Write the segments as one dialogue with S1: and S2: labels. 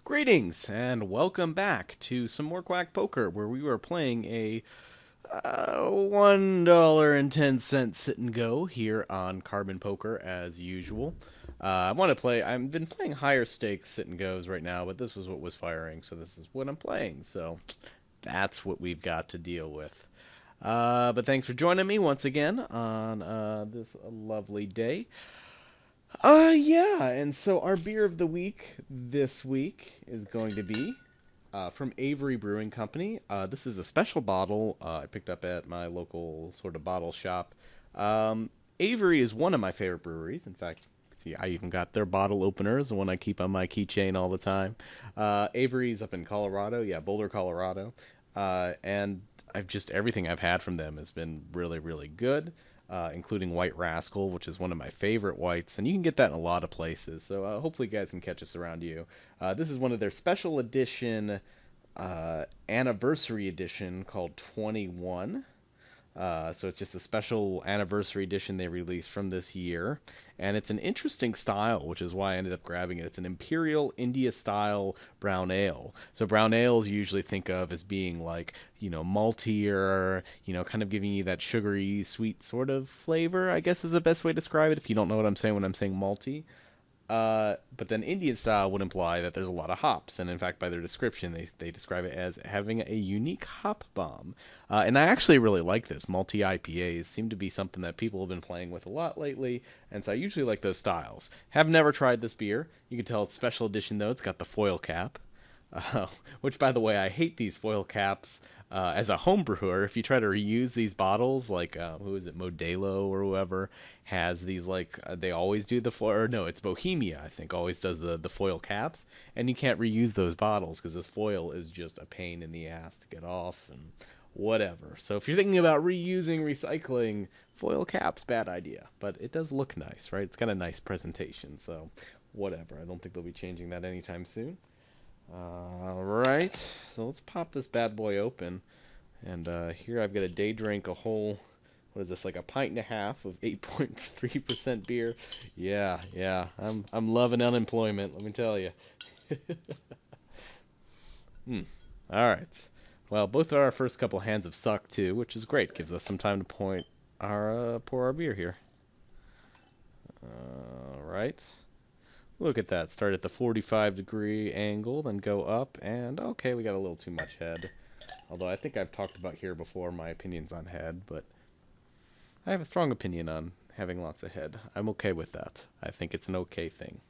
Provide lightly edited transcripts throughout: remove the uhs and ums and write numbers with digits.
S1: Greetings and welcome back to some more Quack Poker, where we were playing a $1.10 sit and go here on Carbon Poker as usual. I want to play. I've been playing higher stakes sit and goes right now, but this was what was firing, so this is what I'm playing. So that's what we've got to deal with. But thanks for joining me once again on this lovely day. Yeah, and so our beer of the week this week is going to be from Avery Brewing Company. This is a special bottle I picked up at my local sort of bottle shop. Avery is one of my favorite breweries. In fact, see, I even got their bottle openers, the one I keep on my keychain all the time. Avery's up in Colorado, yeah, Boulder, Colorado, and I've just everything I've had from them has been really, really good. Including White Rascal, which is one of my favorite whites, and you can get that in a lot of places. So hopefully, you guys can catch us around you. This is one of their special edition, anniversary edition called 21. So it's just a special anniversary edition they released from this year, and it's an interesting style, which is why I ended up grabbing it. It's an Imperial India style brown ale. So brown ales you usually think of as being like, maltier, kind of giving you that sugary, sweet sort of flavor, I guess is the best way to describe it if you don't know what I'm saying when I'm saying malty. But then Indian style would imply that there's a lot of hops, and in fact, by their description, they describe it as having a unique hop bomb. And I actually really like this. Multi IPAs seem to be something that people have been playing with a lot lately, and so I usually like those styles. Have never tried this beer. You can tell it's special edition though. It's got the foil cap. Uh, which, by the way, I hate these foil caps as a home brewer. If you try to reuse these bottles, like who is it, Modelo or whoever has these, like they always do the foil. Or no, it's Bohemia, I think, always does the foil caps, and you can't reuse those bottles because this foil is just a pain in the ass to get off and whatever. So if you're thinking about reusing, recycling, foil caps, bad idea. But it does look nice, right? It's got a nice presentation, so whatever. I don't think they'll be changing that anytime soon. Alright, so let's pop this bad boy open. And here I've got a day drink, a whole, what is this, like a pint and a half of 8.3% beer. Yeah, I'm loving unemployment, let me tell you. Alright. Well, both of our first couple hands have sucked too, which is great. Gives us some time to pour our beer here. Alright. Look at that. Start at the 45-degree angle, then go up, and okay, we got a little too much head. Although I think I've talked about here before my opinions on head, but I have a strong opinion on having lots of head. I'm okay with that. I think it's an okay thing.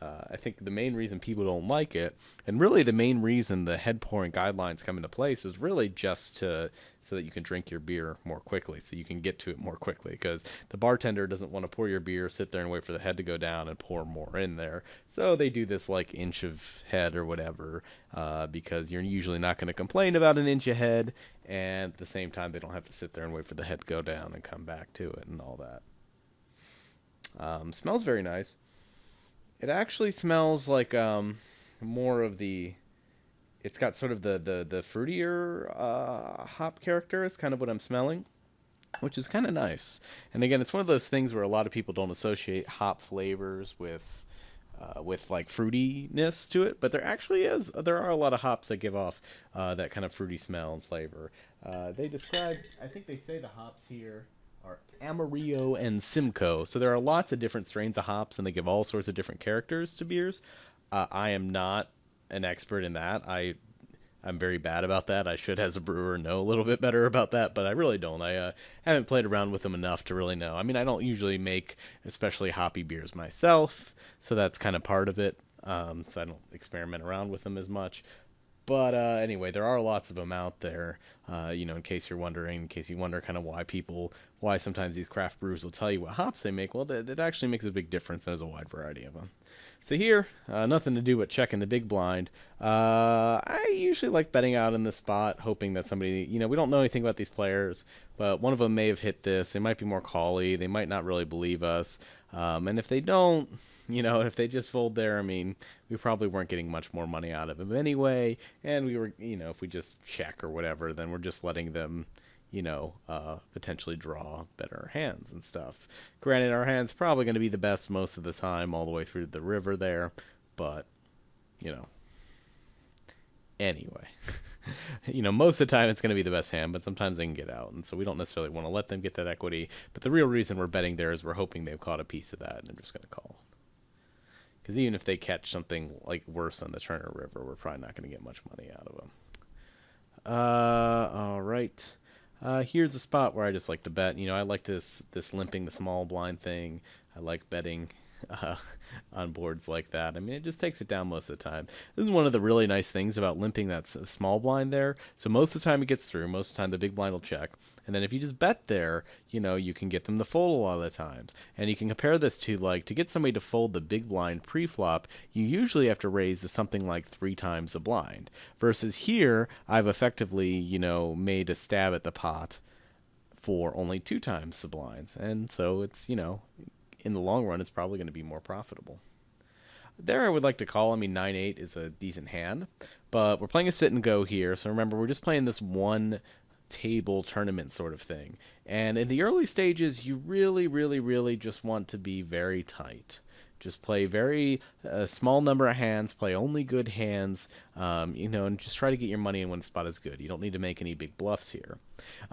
S1: I think the main reason people don't like it, and really the main reason the head pouring guidelines come into place, is really just so that you can drink your beer more quickly, so you can get to it more quickly. Because the bartender doesn't want to pour your beer, sit there and wait for the head to go down and pour more in there. So they do this like inch of head or whatever, because you're usually not going to complain about an inch of head, and at the same time they don't have to sit there and wait for the head to go down and come back to it and all that. Smells very nice. It actually smells like more of the. It's got sort of the fruitier hop character. Is kind of what I'm smelling, which is kind of nice. And again, it's one of those things where a lot of people don't associate hop flavors with like fruitiness to it, but there actually is. There are a lot of hops that give off that kind of fruity smell and flavor. They describe. I think they say the hops here are Amarillo and Simcoe. So there are lots of different strains of hops, and they give all sorts of different characters to beers. I am not an expert in that. I'm very bad about that. I should, as a brewer, know a little bit better about that, but I really don't. I haven't played around with them enough to really know. I mean, I don't usually make especially hoppy beers myself, so that's kind of part of it. So I don't experiment around with them as much. But anyway, there are lots of them out there. In case you're wondering, in case you wonder kind of why sometimes these craft brewers will tell you what hops they make. Well, that actually makes a big difference. There's a wide variety of them. So here, nothing to do but checking the big blind. I usually like betting out in this spot, hoping that somebody, we don't know anything about these players, but one of them may have hit this. They might be more call-y. They might not really believe us. And if they don't, if they just fold there, I mean, we probably weren't getting much more money out of them anyway. And we were, if we just check or whatever, then we're just letting them, potentially draw better hands and stuff. Granted, our hand's probably going to be the best most of the time all the way through the river there, but, anyway. Most of the time it's going to be the best hand, but sometimes they can get out, and so we don't necessarily want to let them get that equity. But the real reason we're betting there is we're hoping they've caught a piece of that, and they're just going to call. Because even if they catch something like worse on the Turner River, we're probably not going to get much money out of them. All right. Here's a spot where I just like to bet. I like this limping the small blind thing. I like betting uh, on boards like that. I mean, it just takes it down most of the time. This is one of the really nice things about limping that small blind there. So most of the time it gets through. Most of the time the big blind will check. And then if you just bet there, you can get them to fold a lot of the times. And you can compare this to, like, to get somebody to fold the big blind pre-flop, you usually have to raise to something like 3 times the blind. Versus here, I've effectively, made a stab at the pot for only 2 times the blinds. And so it's, in the long run, it's probably going to be more profitable. There I would like to call. I mean, 9-8 is a decent hand, but we're playing a sit and go here. So remember, we're just playing this one table tournament sort of thing. And in the early stages, you really, really, really just want to be very tight. Just play very small number of hands, play only good hands, and just try to get your money in when the spot is good. You don't need to make any big bluffs here.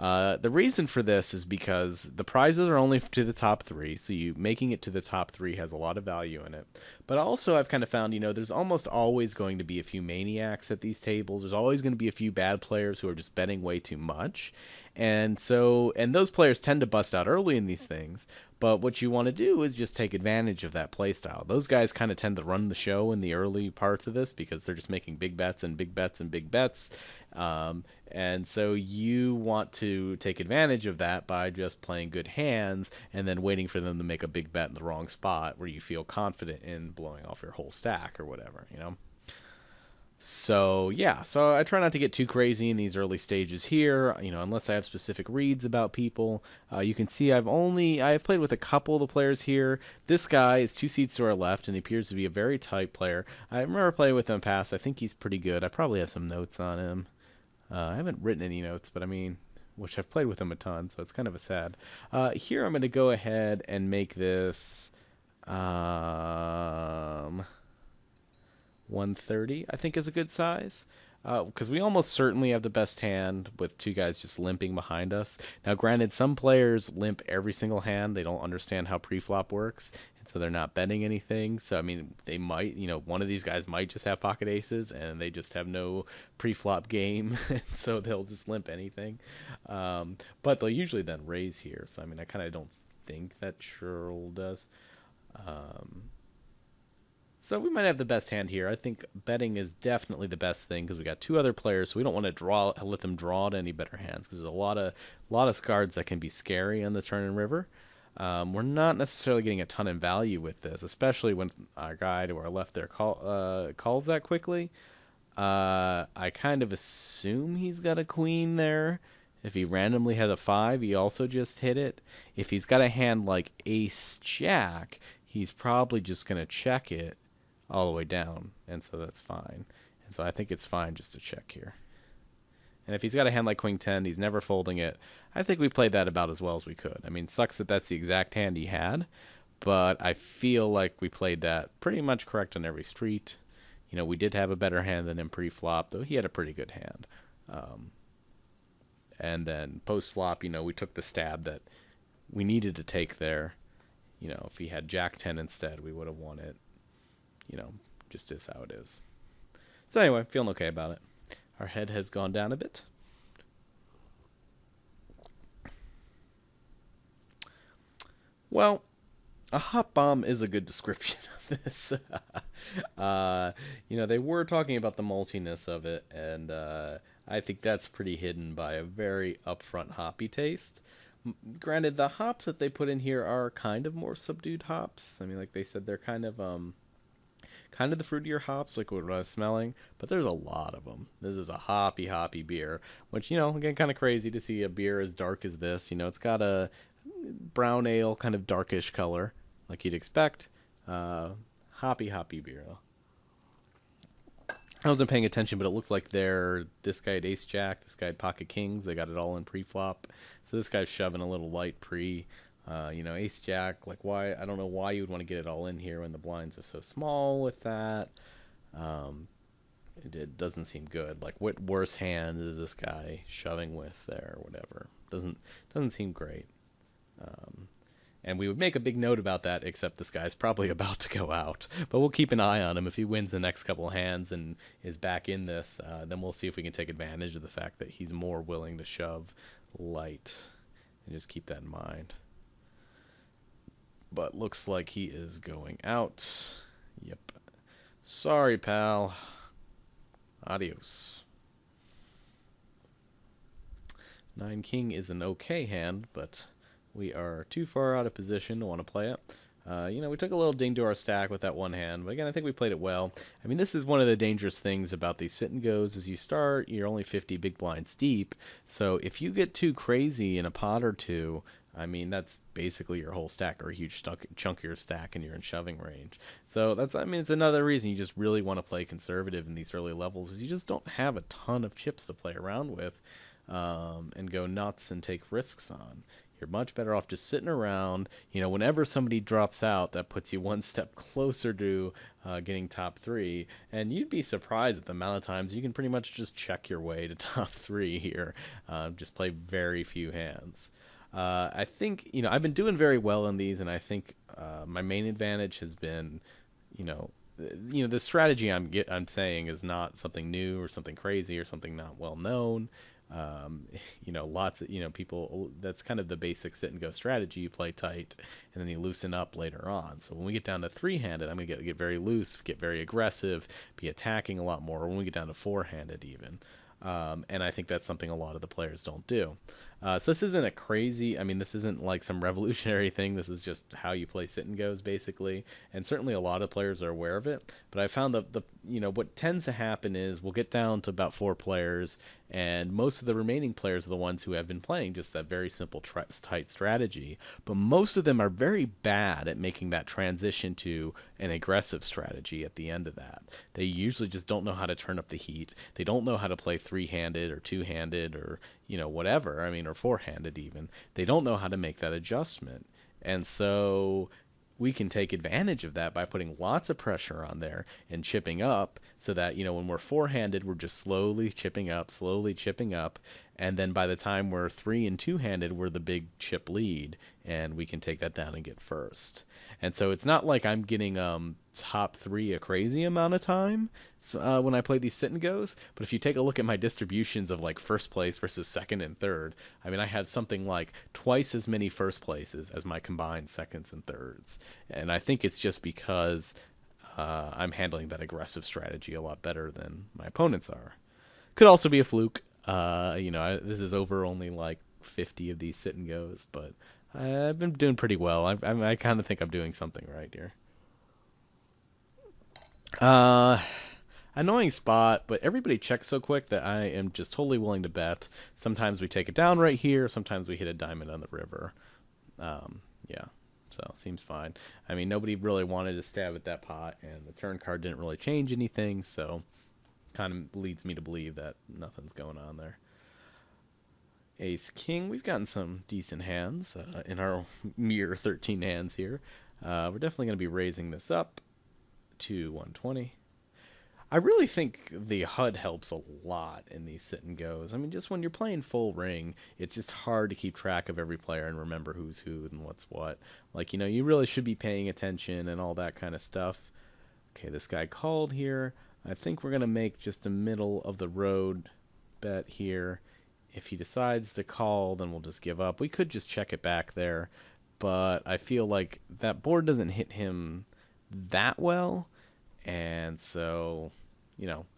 S1: The reason for this is because the prizes are only to the top 3, so you making it to the top 3 has a lot of value in it. But also I've kind of found, there's almost always going to be a few maniacs at these tables. There's always going to be a few bad players who are just betting way too much. And those players tend to bust out early in these things. But what you want to do is just take advantage of that play style. Those guys kind of tend to run the show in the early parts of this because they're just making big bets and big bets and big bets. And so you want to take advantage of that by just playing good hands and then waiting for them to make a big bet in the wrong spot where you feel confident in blowing off your whole stack or whatever, So, yeah, so I try not to get too crazy in these early stages here, unless I have specific reads about people. You can see I've played with a couple of the players here. This guy is 2 seats to our left, and he appears to be a very tight player. I remember playing with him in the past. I think he's pretty good. I probably have some notes on him. I haven't written any notes, but which I've played with him a ton, so it's kind of a sad. Here I'm going to go ahead and make this 130, I think, is a good size. Because we almost certainly have the best hand with 2 guys just limping behind us. Now, granted, some players limp every single hand. They don't understand how pre-flop works, and so they're not betting anything. So, they might, one of these guys might just have pocket aces, and they just have no pre-flop game, and so they'll just limp anything. But they'll usually then raise here. So, I kind of don't think that Churl does. So we might have the best hand here. I think betting is definitely the best thing because we got 2 other players, so we don't want to let them draw to any better hands because there's a lot of cards that can be scary on the turn and river. We're not necessarily getting a ton of value with this, especially when our guy to our left there calls that quickly. I kind of assume he's got a queen there. If he randomly had a 5, he also just hit it. If he's got a hand like ace-jack, he's probably just going to check it all the way down, and so that's fine. And so I think it's fine just to check here. And if he's got a hand like queen 10, he's never folding it. I think we played that about as well as we could. Sucks that that's the exact hand he had, but I feel like we played that pretty much correct on every street. We did have a better hand than him pre-flop, though he had a pretty good hand. And then post-flop, we took the stab that we needed to take there. If he had jack 10 instead, we would have won it. Just is how it is. So anyway, feeling okay about it. Our head has gone down a bit. Well, a hot bomb is a good description of this. They were talking about the maltiness of it, and I think that's pretty hidden by a very upfront hoppy taste. Granted, the hops that they put in here are kind of more subdued hops. Like they said, they're kind of the fruitier hops, like what I was smelling, but there's a lot of them. This is a hoppy beer, which, again, kind of crazy to see a beer as dark as this. It's got a brown ale, kind of darkish color, like you'd expect. Hoppy beer. I wasn't paying attention, but it looked like this guy had ace jack, this guy had pocket kings. They got it all in pre-flop. So this guy's shoving a little light pre. Ace jack, like why? I don't know why you would want to get it all in here when the blinds are so small with that. Doesn't seem good. Like, what worse hand is this guy shoving with there, or whatever? Doesn't seem great. Um, and we would make a big note about that, except this guy's probably about to go out. But we'll keep an eye on him. If he wins the next couple hands and is back in this, then we'll see if we can take advantage of the fact that he's more willing to shove light. And just keep that in mind. But looks like he is going out. Yep. Sorry, pal. Adios. 9 king is an okay hand, but we are too far out of position to want to play it. We took a little ding to our stack with that one hand, but again, I think we played it well. I mean, this is one of the dangerous things about these sit and goes. As you start, you're only 50 big blinds deep, so if you get too crazy in a pot or two, I mean, that's basically your whole stack, or a huge chunk of your stack, and you're in shoving range. So it's another reason you just really want to play conservative in these early levels, is you just don't have a ton of chips to play around with, and go nuts and take risks on. You're much better off just sitting around. Whenever somebody drops out, that puts you one step closer to getting top 3. And you'd be surprised at the amount of times you can pretty much just check your way to top 3 here. Just play very few hands. I think, I've been doing very well in these, and I think my main advantage has been, the strategy I'm saying is not something new or something crazy or something not well known. Lots of, people, that's kind of the basic sit and go strategy. You play tight and then you loosen up later on. So when we get down to 3-handed, I'm going to get very loose, get very aggressive, be attacking a lot more when we get down to 4-handed even. And I think that's something a lot of the players don't do. So this isn't this isn't like some revolutionary thing. This is just how you play sit and goes, basically. And certainly a lot of players are aware of it. But I found that what tends to happen is we'll get down to about 4 players, and most of the remaining players are the ones who have been playing just that very simple tight strategy. But most of them are very bad at making that transition to an aggressive strategy at the end of that. They usually just don't know how to turn up the heat. They don't know how to play 3-handed or 2-handed or whatever. Or 4-handed even. They don't know how to make that adjustment. And so we can take advantage of that by putting lots of pressure on there and chipping up, so that, when we're 4-handed, we're just slowly chipping up. And then by the time we're 3 and 2-handed, we're the big chip lead, and we can take that down and get first. And so it's not like I'm getting top 3 a crazy amount of time when I play these sit and goes. But if you take a look at my distributions of like first place versus second and third, I have something like twice as many first places as my combined seconds and thirds. And I think it's just because I'm handling that aggressive strategy a lot better than my opponents are. Could also be a fluke. This is over only like 50 of these sit and goes, but I've been doing pretty well. I kind of think I'm doing something right here. Annoying spot, but everybody checks so quick that I am just totally willing to bet. Sometimes we take it down right here. Sometimes we hit a diamond on the river. Yeah, so it seems fine. Nobody really wanted to stab at that pot, and the turn card didn't really change anything, so kind of leads me to believe that nothing's going on there. Ace King, we've gotten some decent hands in our mere 13 hands here. We're definitely going to be raising this up to 120. I really think the HUD helps a lot in these sit and goes. Just when you're playing full ring, it's just hard to keep track of every player and remember who's who and what's what. You really should be paying attention and all that kind of stuff. Okay, this guy called here. I think we're going to make just a middle of the road bet here. If he decides to call, then we'll just give up. We could just check it back there, but I feel like that board doesn't hit him that well, and so,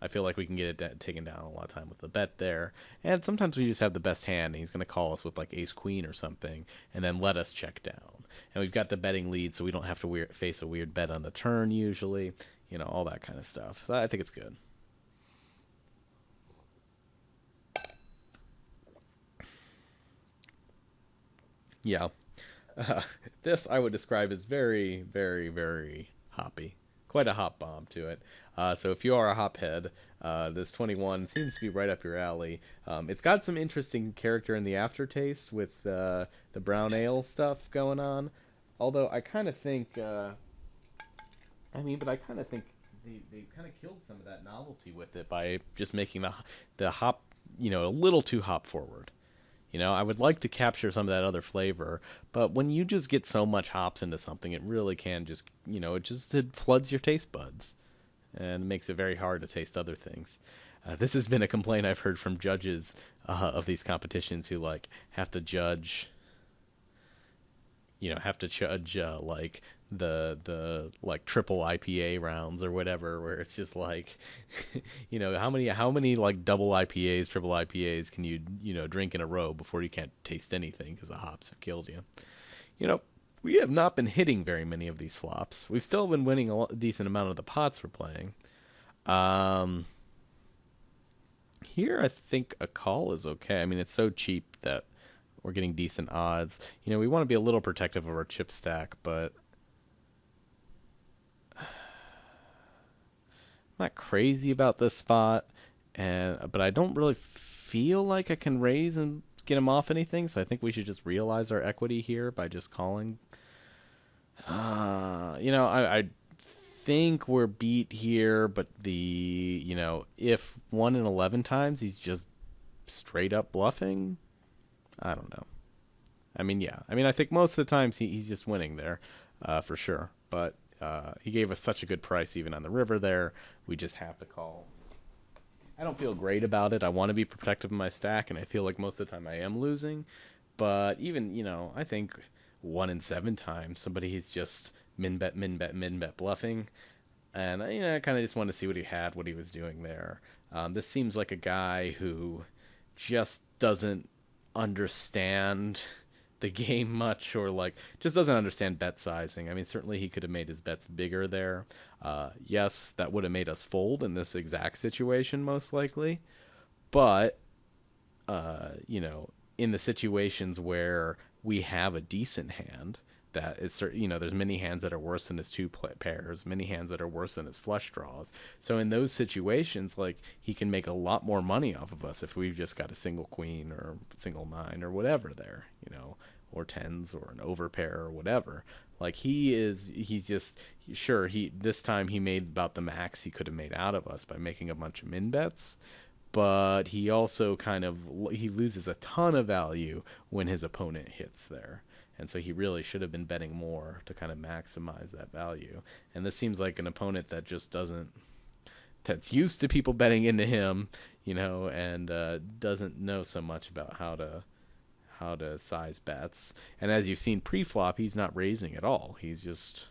S1: I feel like we can get it taken down a lot of time with the bet there. And sometimes we just have the best hand, and he's going to call us with like ace-queen or something, and then let us check down. And we've got the betting lead, so we don't have to face a weird bet on the turn usually, all that kind of stuff. So I think it's good. Yeah. This I would describe as very, very, very hoppy. Quite a hop bomb to it. So if you are a hophead, this 21 seems to be right up your alley. It's got some interesting character in the aftertaste with the brown ale stuff going on. Although I kind of think, but I kind of think they kind of killed some of that novelty with it by just making the hop, a little too hop forward. I would like to capture some of that other flavor, but when you just get so much hops into something, it really can just, it floods your taste buds and makes it very hard to taste other things. This has been a complaint I've heard from judges of these competitions who like have to judge like the like triple IPA rounds or whatever, where it's just like, how many like double IPAs, triple IPAs can you drink in a row before you can't taste anything because the hops have killed you. You know, we have not been hitting very many of these flops. We've still been winning a decent amount of the pots we're playing. Um, Here, I think a call is okay. I mean, it's so cheap that we're getting decent odds. We want to be a little protective of our chip stack, but I'm not crazy about this spot. But I don't really feel like I can raise and get him off anything. So I think we should just realize our equity here by just calling. I think we're beat here, but if 1 in 11 times he's just straight up bluffing, I don't know. I mean, yeah. I mean, I think most of the times he's just winning there, for sure. But he gave us such a good price even on the river there. We just have to call. I don't feel great about it. I want to be protective of my stack, and I feel like most of the time I am losing. But even, I think 1 in 7 times somebody's just min bet, min bet, min bet bluffing. And I kind of just wanted to see what he had, what he was doing there. This seems like a guy who just doesn't understand the game much, or like just doesn't understand bet sizing. I mean, certainly he could have made his bets bigger there. Yes, that would have made us fold in this exact situation most likely, but in the situations where we have a decent hand, that is, there's many hands that are worse than his two pairs, many hands that are worse than his flush draws. So in those situations, like, he can make a lot more money off of us if we've just got a single queen or single nine or whatever there, or tens or an overpair or whatever. Like, he's just, sure, this time he made about the max he could have made out of us by making a bunch of min bets, but he also he loses a ton of value when his opponent hits there. And so he really should have been betting more to kind of maximize that value. And this seems like an opponent that just that's used to people betting into him, and doesn't know so much about how to size bets. And as you've seen pre-flop, he's not raising at all. He's just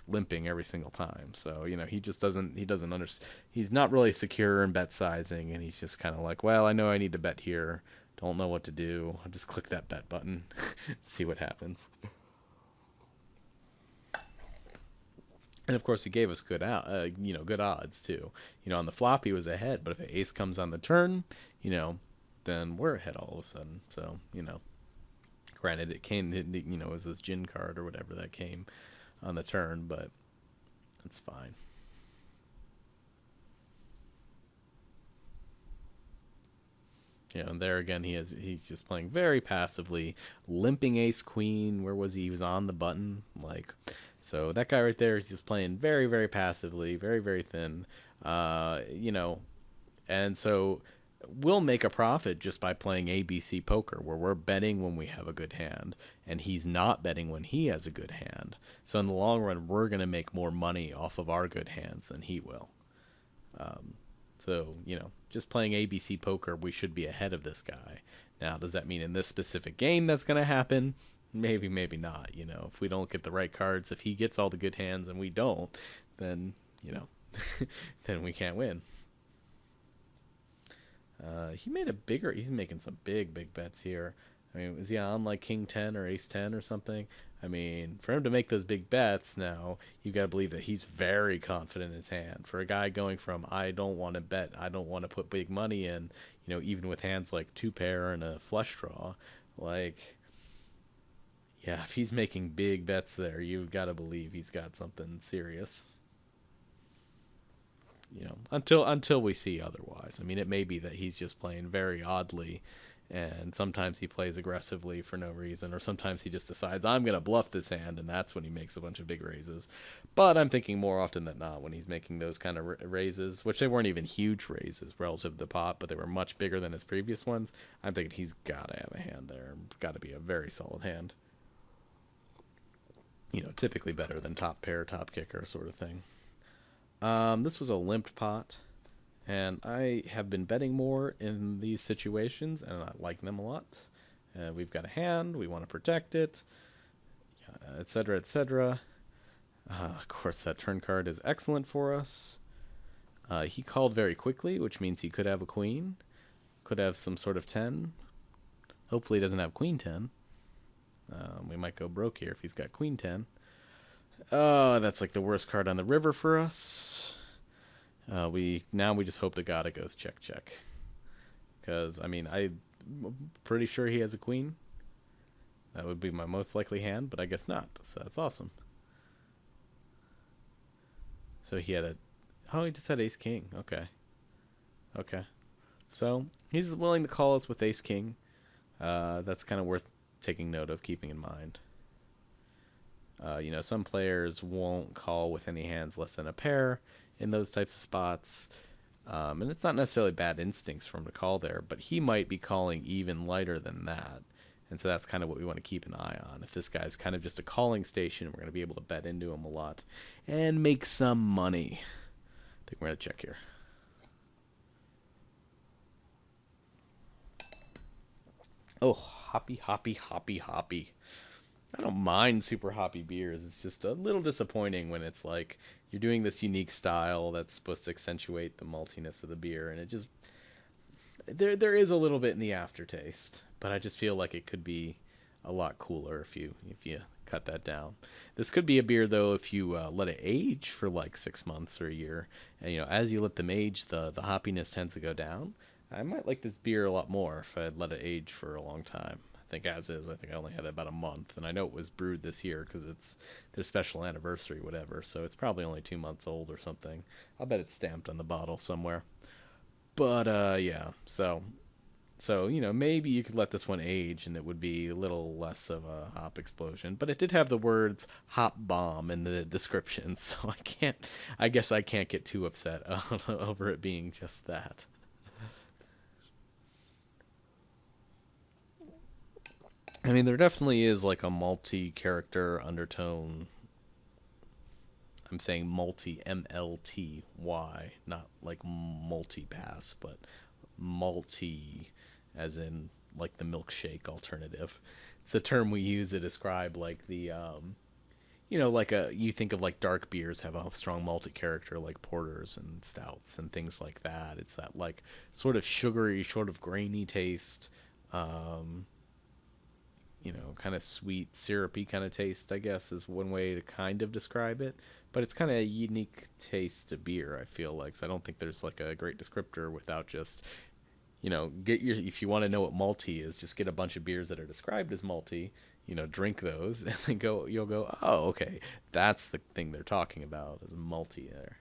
S1: limping every single time. So, he just doesn't understand. He's not really secure in bet sizing, and he's just kind of like, well, I know I need to bet here. Don't know what to do. I'll just click that bet button, see what happens. And of course, he gave us good odds too. On the flop he was ahead, but if an ace comes on the turn, then we're ahead all of a sudden. So, granted, it came, it was this gin card or whatever that came on the turn, but it's fine. And there again, he's just playing very passively, limping ace queen. Where was he? He was on the button, like, so that guy right there is just playing very, very passively, very, very thin, and so we'll make a profit just by playing ABC poker, where we're betting when we have a good hand, and he's not betting when he has a good hand. So in the long run, we're going to make more money off of our good hands than he will. So, just playing ABC poker, we should be ahead of this guy. Now, does that mean in this specific game that's going to happen? Maybe, maybe not. If we don't get the right cards, if he gets all the good hands and we don't, then, then we can't win. He's making some big, big bets here. I mean, is he on like King 10 or Ace 10 or something? I mean, for him to make those big bets now, you've got to believe that he's very confident in his hand. For a guy going from, I don't want to bet, I don't want to put big money in, even with hands like two pair and a flush draw, like, yeah, if he's making big bets there, you've got to believe he's got something serious. Until we see otherwise. I mean, it may be that he's just playing very oddly And sometimes he plays aggressively for no reason, or sometimes he just decides, I'm going to bluff this hand, and that's when he makes a bunch of big raises. But I'm thinking more often than not when he's making those kind of raises, which they weren't even huge raises relative to the pot, but they were much bigger than his previous ones. I'm thinking he's got to have a hand there. Got to be a very solid hand. Typically better than top pair, top kicker sort of thing. This was a limped pot, and I have been betting more in these situations, and I like them a lot. We've got a hand, we want to protect it, etc., etc. Of course, that turn card is excellent for us. He called very quickly, which means he could have a queen, could have some sort of 10. Hopefully he doesn't have queen 10. We might go broke here if he's got queen 10. Oh, that's like the worst card on the river for us. We just hope to God it goes check check. Because I'm pretty sure he has a queen. That would be my most likely hand, but I guess not. So that's awesome. So he had he just had ace king. Okay. So he's willing to call us with ace king. That's kind of worth taking note of, keeping in mind. Some players won't call with any hands less than a pair in those types of spots. And it's not necessarily bad instincts for him to call there, but he might be calling even lighter than that. And so that's kind of what we want to keep an eye on. If this guy's kind of just a calling station, we're going to be able to bet into him a lot and make some money. I think we're going to check here. Oh, hoppy. I don't mind super hoppy beers. It's just a little disappointing when it's like you're doing this unique style that's supposed to accentuate the maltiness of the beer, and it just there is a little bit in the aftertaste, but I just feel like it could be a lot cooler if you cut that down. This could be a beer though if you let it age for like 6 months or a year, and as you let them age, the hoppiness tends to go down. I might like this beer a lot more if I'd let it age for a long time. I think as is, I think I only had it about a month, and I know it was brewed this year because it's their special anniversary, whatever. So it's probably only 2 months old or something. I'll bet it's stamped on the bottle somewhere. But yeah, so maybe you could let this one age, and it would be a little less of a hop explosion. But it did have the words "hop bomb" in the description, so I guess I can't get too upset over it being just that. There definitely is like a multi-character undertone. I'm saying multi, MLTY, not like multi-pass, but multi, as in like the milkshake alternative. It's the term we use to describe like the, you think of like dark beers have a strong malty character like porters and stouts and things like that. It's that like sort of sugary, sort of grainy taste. Um, kind of sweet, syrupy kind of taste, I guess, is one way to kind of describe it. But it's kind of a unique taste to beer, I feel like. So I don't think there's like a great descriptor without just, if you want to know what malty is, just get a bunch of beers that are described as malty, drink those, and then you'll go, oh, okay, that's the thing they're talking about, is malty there.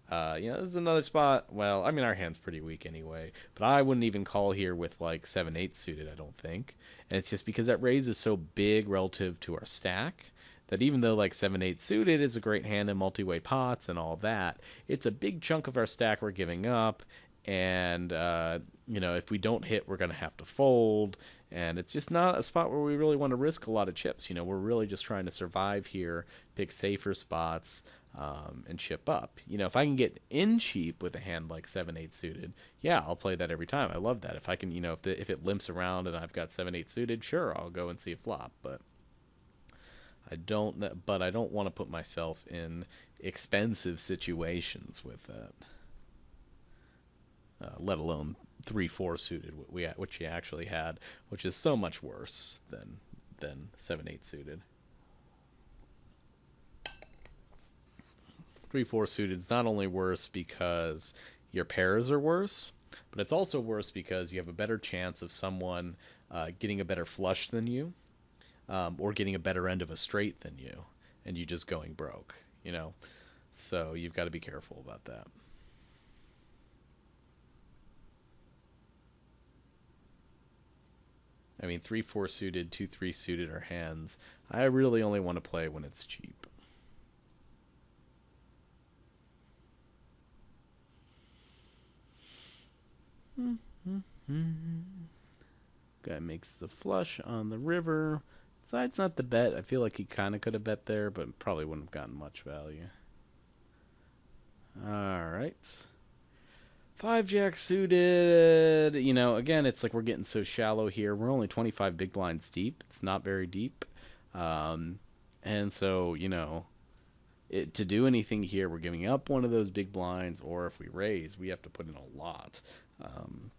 S1: This is another spot. Well, our hand's pretty weak anyway, but I wouldn't even call here with like 7/8 suited, I don't think. And it's just because that raise is so big relative to our stack that even though like 7/8 suited is a great hand in multi-way pots and all that, it's a big chunk of our stack we're giving up. And, if we don't hit, we're going to have to fold. And it's just not a spot where we really want to risk a lot of chips. We're really just trying to survive here, pick safer spots, and chip up. If I can get in cheap with a hand like 7/8 suited, yeah, I'll play that every time. I love that. If I can, if it limps around and I've got 7/8 suited, sure, I'll go and see a flop. But I don't want to put myself in expensive situations with that. Let alone 3/4 suited, which he actually had, which is so much worse than 7/8 suited. 3/4 suited is not only worse because your pairs are worse, but it's also worse because you have a better chance of someone getting a better flush than you, or getting a better end of a straight than you, and you just going broke. So you've got to be careful about that. I mean, 3-4 suited, 2-3 suited are hands I really only want to play when it's cheap. Guy makes the flush on the river. Side's not the bet. I feel like he kind of could have bet there, but probably wouldn't have gotten much value. All right. Five jack suited. Again, it's like we're getting so shallow here. We're only 25 big blinds deep. It's not very deep. Um, and so, to do anything here, we're giving up one of those big blinds, or if we raise, we have to put in a lot. Um,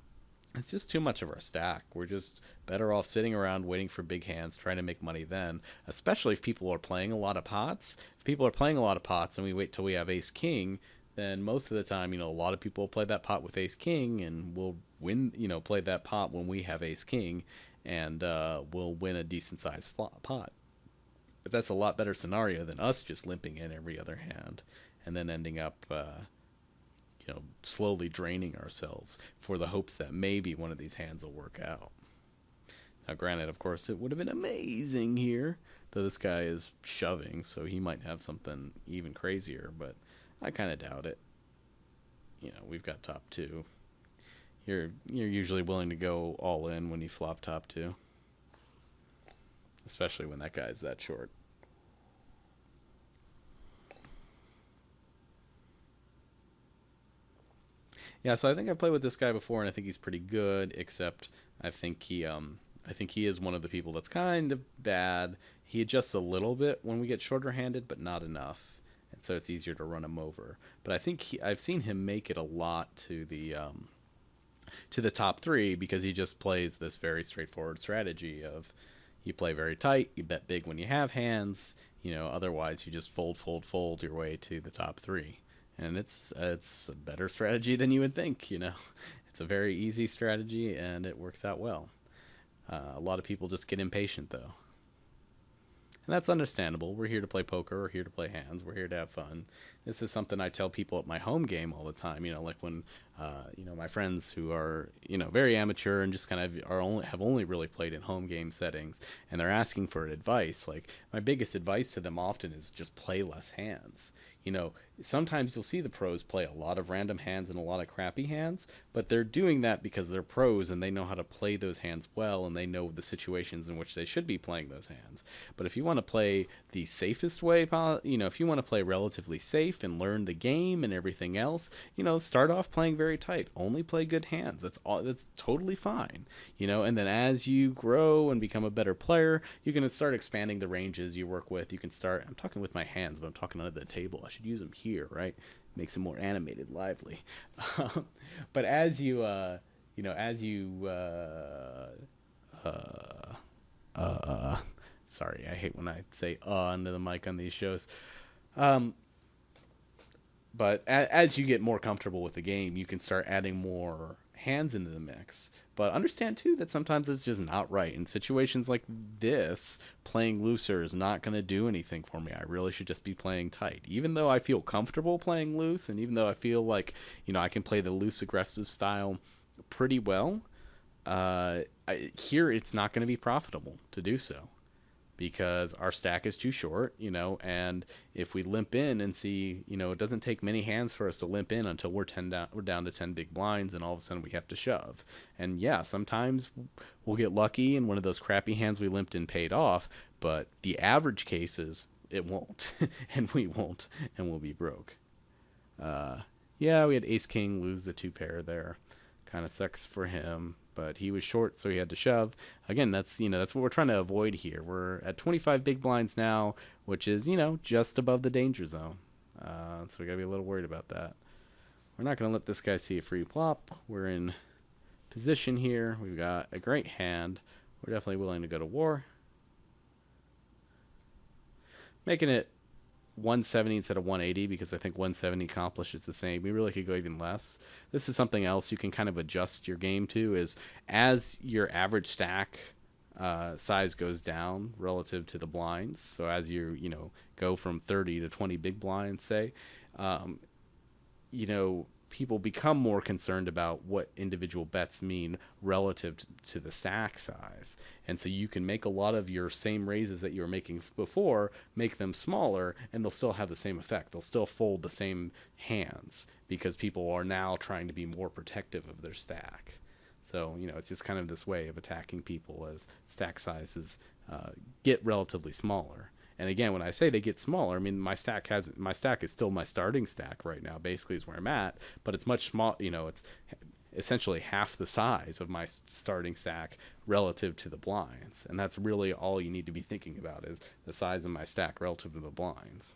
S1: it's just too much of our stack. We're just better off sitting around waiting for big hands, trying to make money then, especially if people are playing a lot of pots. If people are playing a lot of pots and we wait till we have ace king, then most of the time, a lot of people will play that pot with ace king and we'll win, play that pot when we have ace king and we'll win a decent sized pot. But that's a lot better scenario than us just limping in every other hand and then ending up slowly draining ourselves for the hopes that maybe one of these hands will work out. Now, granted, of course, it would have been amazing here, though this guy is shoving, so he might have something even crazier, but I kind of doubt it. We've got top two. You're usually willing to go all in when you flop top two, especially when that guy's that short. Yeah, so I think I've played with this guy before, and I think he's pretty good. Except I think he is one of the people that's kind of bad. He adjusts a little bit when we get shorter handed, but not enough, and so it's easier to run him over. But I think I've seen him make it a lot to the top three because he just plays this very straightforward strategy of you play very tight, you bet big when you have hands, otherwise you just fold your way to the top three. And it's a better strategy than you would think. It's a very easy strategy and it works out well. A lot of people just get impatient though, and that's understandable. We're here to play poker. We're here to play hands. We're here to have fun. This is something I tell people at my home game all the time. Like when, my friends who are, very amateur and just kind of have only really played in home game settings, and they're asking for advice. Like my biggest advice to them often is just play less hands. Sometimes you'll see the pros play a lot of random hands and a lot of crappy hands, but they're doing that because they're pros and they know how to play those hands well and they know the situations in which they should be playing those hands. But if you want to play the safest way, if you want to play relatively safe and learn the game and everything else, start off playing very tight. Only play good hands. That's totally fine. And then as you grow and become a better player, you can start expanding the ranges you work with. You can start, I'm talking with my hands, but I'm talking under the table. I should use them here, right? Makes it more animated, lively. But as you, uh, sorry, I hate when I say into the mic on these shows. Um, but as you get more comfortable with the game, you can start adding more hands into the mix. But understand too that sometimes it's just not right. In situations like this, playing looser is not going to do anything for me. I really should just be playing tight. Even though I feel comfortable playing loose, and even though I feel like I can play the loose aggressive style pretty well, here it's not going to be profitable to do so because our stack is too short, and if we limp in and see, it doesn't take many hands for us to limp in until we're down to 10 big blinds, and all of a sudden we have to shove. And yeah, sometimes we'll get lucky and one of those crappy hands we limped in paid off, but the average cases, it won't, and we won't, and we'll be broke. Yeah, we had ace king lose the two pair there. Kind of sucks for him, but he was short, so he had to shove. Again, that's what we're trying to avoid here. We're at 25 big blinds now, which is just above the danger zone. So we gotta be a little worried about that. We're not gonna let this guy see a free plop. We're in position here. We've got a great hand. We're definitely willing to go to war, making it 170 instead of 180 because I think 170 accomplishes the same. We really could go even less. This is something else you can kind of adjust your game to, is as your average stack size goes down relative to the blinds. So as you go from 30 to 20 big blinds, say, people become more concerned about what individual bets mean relative to the stack size. And so you can make a lot of your same raises that you were making before, make them smaller, and they'll still have the same effect. They'll still fold the same hands because people are now trying to be more protective of their stack. So, it's just kind of this way of attacking people as stack sizes get relatively smaller. And again, when I say they get smaller, I mean my stack is still my starting stack right now. Basically, is where I'm at, but it's much small. It's essentially half the size of my starting stack relative to the blinds, and that's really all you need to be thinking about is the size of my stack relative to the blinds.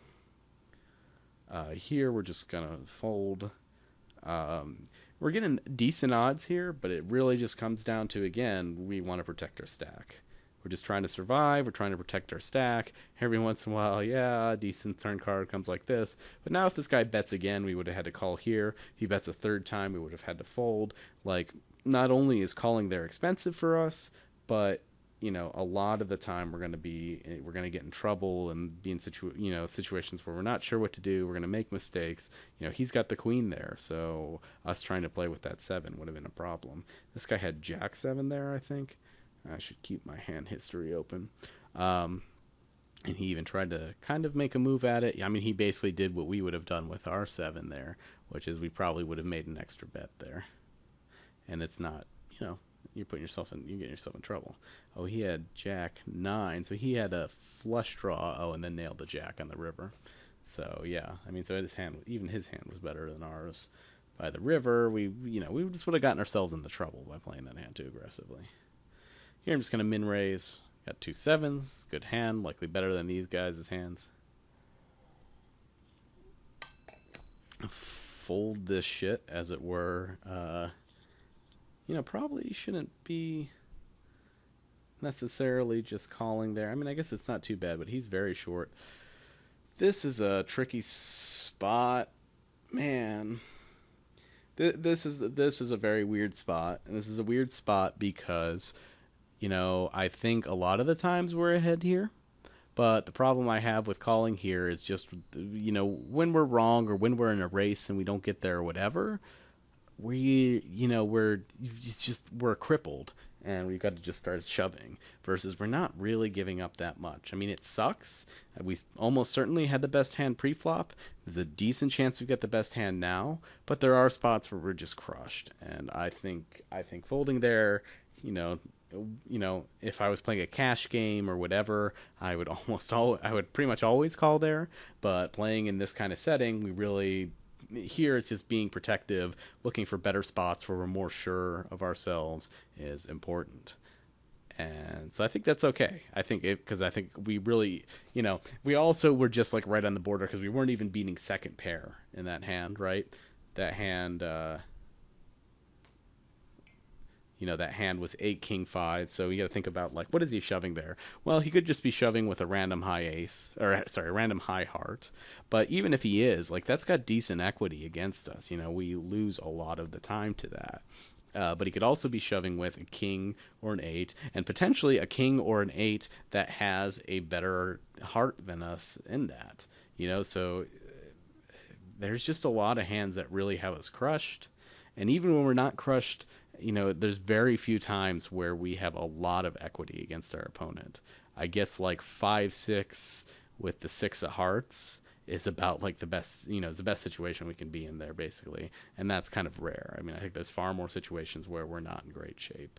S1: Here we're just gonna fold. We're getting decent odds here, but it really just comes down to, again, we want to protect our stack. We're just trying to survive. We're trying to protect our stack. Every once in a while, yeah, a decent turn card comes like this. But now if this guy bets again, we would have had to call here. If he bets a third time, we would have had to fold. Like, not only is calling there expensive for us, but a lot of the time we're going to get in trouble and be in situations where we're not sure what to do. We're going to make mistakes. He's got the queen there, so us trying to play with that 7 would have been a problem. This guy had jack 7 there, I think. I should keep my hand history open. And he even tried to kind of make a move at it. I mean, he basically did what we would have done with our 7 there, which is we probably would have made an extra bet there. And it's not, you're getting yourself in trouble. Oh, he had jack 9, so he had a flush draw. Oh, and then nailed the jack on the river. So yeah, I mean, so his hand was better than ours. By the river, we just would have gotten ourselves into trouble by playing that hand too aggressively. Here I'm just gonna min raise. Got 2 7s, good hand, likely better than these guys' hands. Fold this shit, as it were. Probably shouldn't be necessarily just calling there. I mean, I guess it's not too bad, but he's very short. This is a tricky spot, man. This is a very weird spot, and this is a weird spot because, I think a lot of the times we're ahead here. But the problem I have with calling here is just, when we're wrong or when we're in a race and we don't get there or whatever, we're crippled and we've got to just start shoving versus we're not really giving up that much. I mean, it sucks. We almost certainly had the best hand pre-flop. There's a decent chance we've got the best hand now, but there are spots where we're just crushed. And I think folding there, if I was playing a cash game or whatever, I would pretty much always call there. But playing in this kind of setting, here it's just being protective, looking for better spots where we're more sure of ourselves is important. And so I think that's okay. Because I think we really, we also were just like right on the border because we weren't even beating second pair in that hand, right? That hand, that hand was 8 king 5, so you got to think about, like, what is he shoving there? Well, he could just be shoving with a random high a random high heart. But even if he is, like, that's got decent equity against us. We lose a lot of the time to that. But he could also be shoving with a king or an 8, and potentially a king or an 8 that has a better heart than us in that. So there's just a lot of hands that really have us crushed. And even when we're not crushed, there's very few times where we have a lot of equity against our opponent. I guess like 5-6 with the 6 of hearts is about like the best, is the best situation we can be in there basically. And that's kind of rare. I mean, I think there's far more situations where we're not in great shape.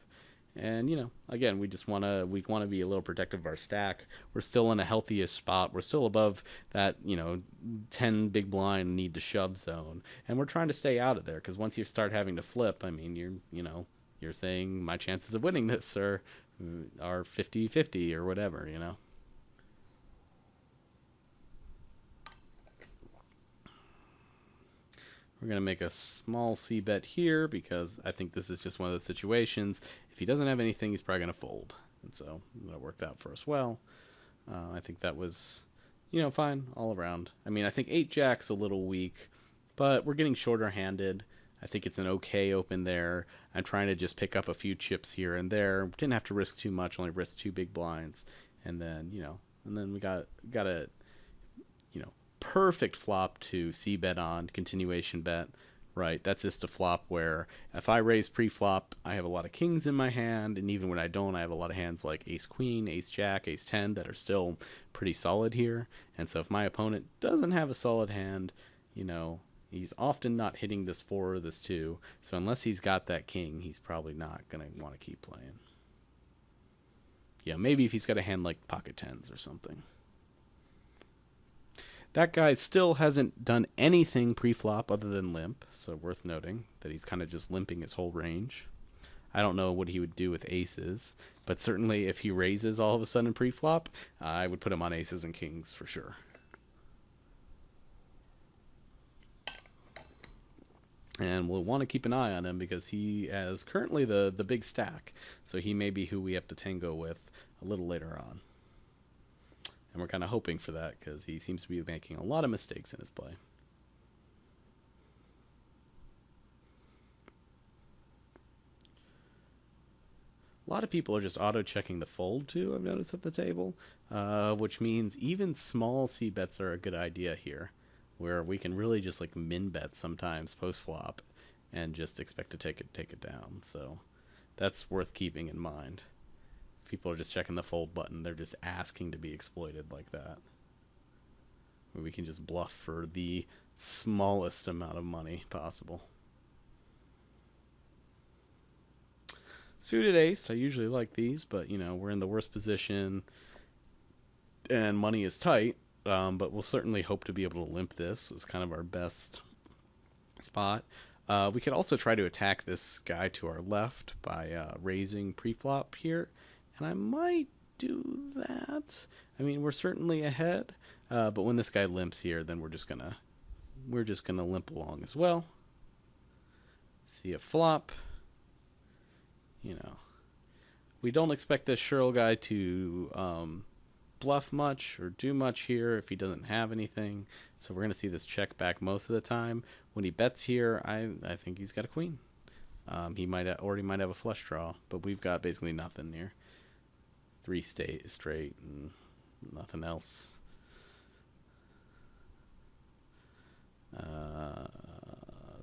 S1: And, again, we want to be a little protective of our stack. We're still in a healthiest spot. We're still above that, 10 big blind need to shove zone. And we're trying to stay out of there because once you start having to flip, I mean, you're saying my chances of winning this are 50-50 or whatever, We're going to make a small C bet here because I think this is just one of those situations. If he doesn't have anything, he's probably going to fold. And so that worked out for us well. I think that was, fine all around. I mean, I think 8-jack's a little weak, but we're getting shorter-handed. I think it's an okay open there. I'm trying to just pick up a few chips here and there. Didn't have to risk too much, only risked 2 big blinds. And then, we got a, perfect flop to C bet on, continuation bet. Right, that's just a flop where if I raise pre-flop, I have a lot of kings in my hand, and even when I don't, I have a lot of hands like ace queen, ace jack, ace 10 that are still pretty solid here. And so if my opponent doesn't have a solid hand, you know, he's often not hitting this 4 or this 2. So unless he's got that king, he's probably not going to want to keep playing. Yeah, maybe if he's got a hand like pocket tens or something. That guy still hasn't done anything pre-flop other than limp, so worth noting that he's kind of just limping his whole range. I don't know what he would do with aces, but certainly if he raises all of a sudden pre-flop, I would put him on aces and kings for sure. And we'll want to keep an eye on him because he has currently the big stack, so he may be who we have to tango with a little later on. And we're kind of hoping for that because he seems to be making a lot of mistakes in his play. A lot of people are just auto-checking the fold too, I've noticed at the table, which means even small c-bets are a good idea here, where we can really just like min-bet sometimes post-flop and just expect to take it down. So that's worth keeping in mind. People are just checking the fold button. They're just asking to be exploited like that. Where we can just bluff for the smallest amount of money possible. Suited ace, I usually like these, but, you know, we're in the worst position and money is tight. But we'll certainly hope to be able to limp this. It's kind of our best spot. We could also try to attack this guy to our left by raising pre-flop here. And I might do that. I mean, we're certainly ahead, but when this guy limps here, then we're just gonna limp along as well. See a flop. You know, we don't expect this Sherl guy to bluff much or do much here if he doesn't have anything. So we're gonna see this check back most of the time. When he bets here, I think he's got a queen. He might have a flush draw, but we've got basically nothing here. 3 straight and nothing else.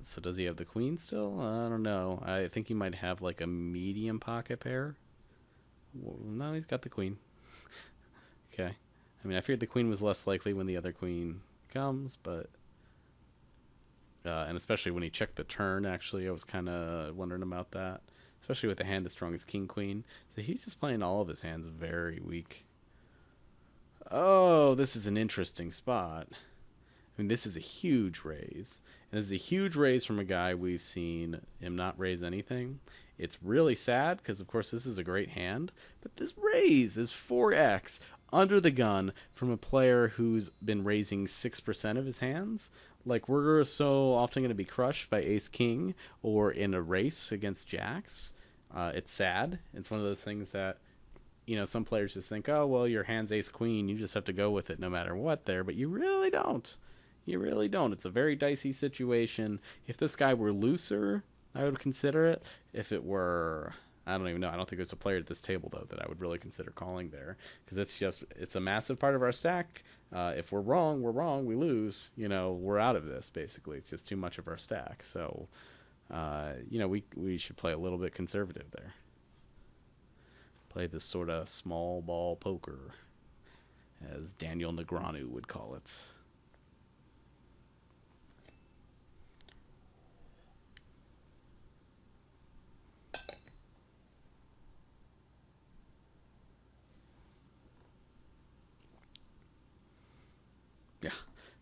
S1: So does he have the queen still? I don't know. I think he might have like a medium pocket pair. Well, no, he's got the queen. Okay. I mean, I figured the queen was less likely when the other queen comes, but and especially when he checked the turn, actually, I was kind of wondering about that. Especially with a hand as strong as king queen. So he's just playing all of his hands very weak. Oh, this is an interesting spot. I mean, this is a huge raise. And this is a huge raise from a guy we've seen him not raise anything. It's really sad because, of course, this is a great hand. But this raise is 4x under the gun from a player who's been raising 6% of his hands. Like, we're so often going to be crushed by ace-king or in a race against jacks. It's sad. It's one of those things that, you know, some players just think, oh, well, your hand's ace-queen. You just have to go with it no matter what there. But you really don't. You really don't. It's a very dicey situation. If this guy were looser, I would consider it. If it were, I don't even know. I don't think there's a player at this table, though, that I would really consider calling there. Because it's a massive part of our stack. If we're wrong, we lose. You know, we're out of this, basically. It's just too much of our stack. So, you know, we should play a little bit conservative there. Play this sort of small ball poker, as Daniel Negreanu would call it. Yeah,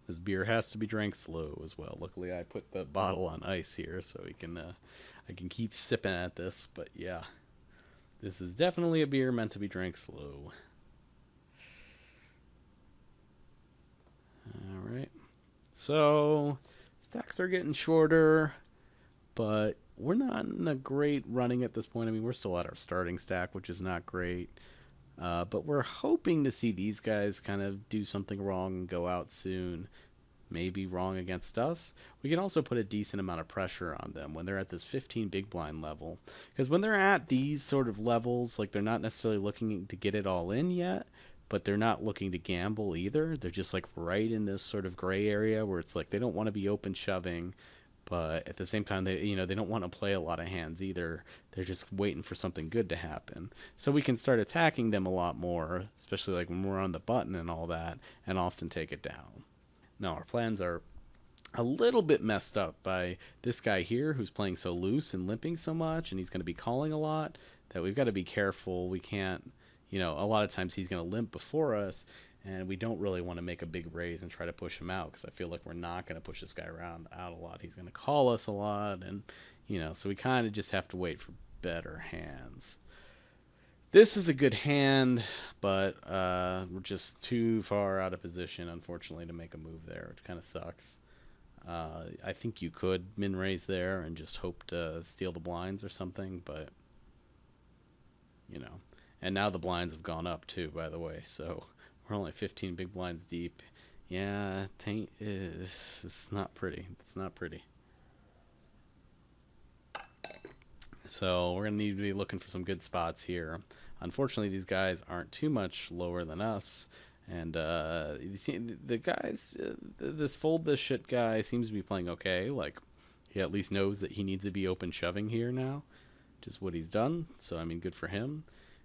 S1: this beer has to be drank slow as well. Luckily, I put the bottle on ice here so I can keep sipping at this. But yeah, this is definitely a beer meant to be drank slow. All right, so stacks are getting shorter, but we're not in a great running at this point. I mean, we're still at our starting stack, which is not great. But we're hoping to see these guys kind of do something wrong and go out soon. Maybe wrong against us. We can also put a decent amount of pressure on them when they're at this 15 big blind level. Because when they're at these sort of levels, like they're not necessarily looking to get it all in yet, but they're not looking to gamble either. They're just like right in this sort of gray area where it's like they don't want to be open shoving, but at the same time, they don't want to play a lot of hands either. They're just waiting for something good to happen. So we can start attacking them a lot more, especially like when we're on the button and all that, and often take it down. Now our plans are a little bit messed up by this guy here who's playing so loose and limping so much, and he's going to be calling a lot, that we've got to be careful. We can't, a lot of times he's going to limp before us, and we don't really want to make a big raise and try to push him out, because I feel like we're not going to push this guy around out a lot. He's going to call us a lot, and so we kind of just have to wait for better hands. This is a good hand, but we're just too far out of position, unfortunately, to make a move there, which kind of sucks. I think you could min raise there and just hope to steal the blinds or something, but and now the blinds have gone up too, by the way, so we're only 15 big blinds deep. Yeah, it's not pretty. It's not pretty. So we're gonna need to be looking for some good spots here. Unfortunately, these guys aren't too much lower than us. And you see, the guys, this fold this shit guy seems to be playing okay. Like, he at least knows that he needs to be open shoving here now, which is what he's done. So, I mean, good for him.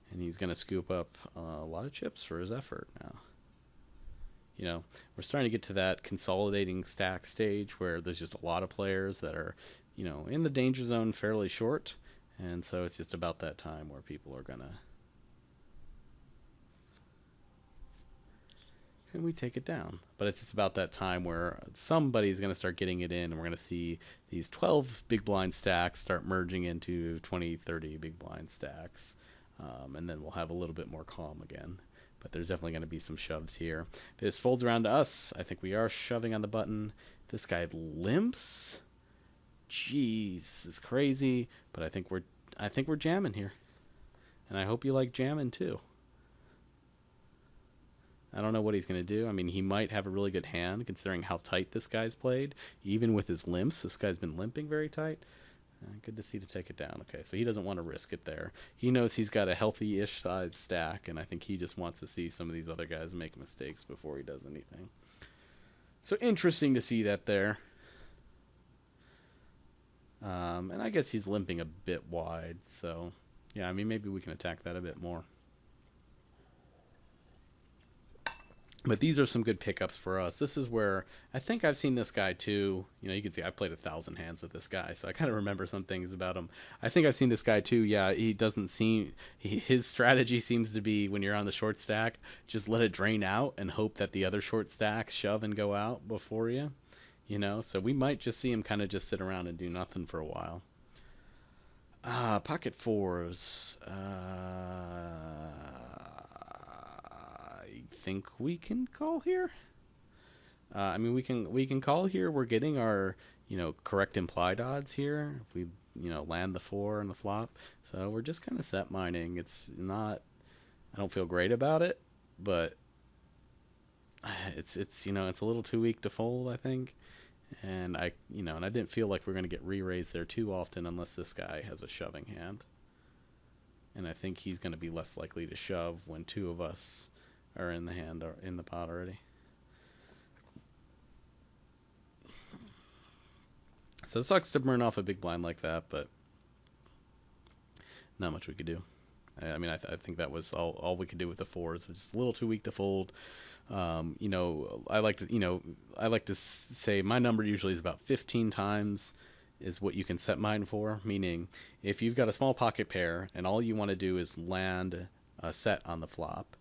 S1: And he's going to scoop up a lot of chips for his effort now. We're starting to get to that consolidating stack stage where there's just a lot of players that are, in the danger zone fairly short. And so it's just about that time where people are going to... Can we take it down? But it's just about that time where somebody's going to start getting it in, and we're going to see these 12 big blind stacks start merging into 20, 30 big blind stacks. And then we'll have a little bit more calm again. But there's definitely going to be some shoves here. If this folds around to us, I think we are shoving on the button. This guy limps. Jeez, this is crazy. But I think we're jamming here. And I hope you like jamming too. I don't know what he's going to do. I mean, he might have a really good hand, considering how tight this guy's played. Even with his limps, this guy's been limping very tight. Good to see to take it down. Okay, so he doesn't want to risk it there. He knows he's got a healthy-ish size stack, and I think he just wants to see some of these other guys make mistakes before he does anything. So interesting to see that there. And I guess he's limping a bit wide, so yeah, I mean, maybe we can attack that a bit more. But these are some good pickups for us. This is where I think I've seen this guy too. You can see I played 1,000 hands with this guy, so I kind of remember some things about him. I think I've seen this guy too. Yeah, he doesn't seem... his strategy seems to be, when you're on the short stack, just let it drain out and hope that the other short stacks shove and go out before you. So we might just see him kind of just sit around and do nothing for a while. Pocket fours. Think we can call here. I mean, we can call here. We're getting our correct implied odds here if we land the 4 on the flop. So we're just kind of set mining. It's not... I don't feel great about it, but it's it's a little too weak to fold, I think. And I didn't feel like we're going to get re-raised there too often unless this guy has a shoving hand. And I think he's going to be less likely to shove when two of us are in the hand or in the pot already. So it sucks to burn off a big blind like that, but not much we could do. I mean, I think that was all we could do with the 4s, which is a little too weak to fold. I like to say my number usually is about 15 times is what you can set mine for. Meaning, if you've got a small pocket pair and all you want to do is land a set on the flop,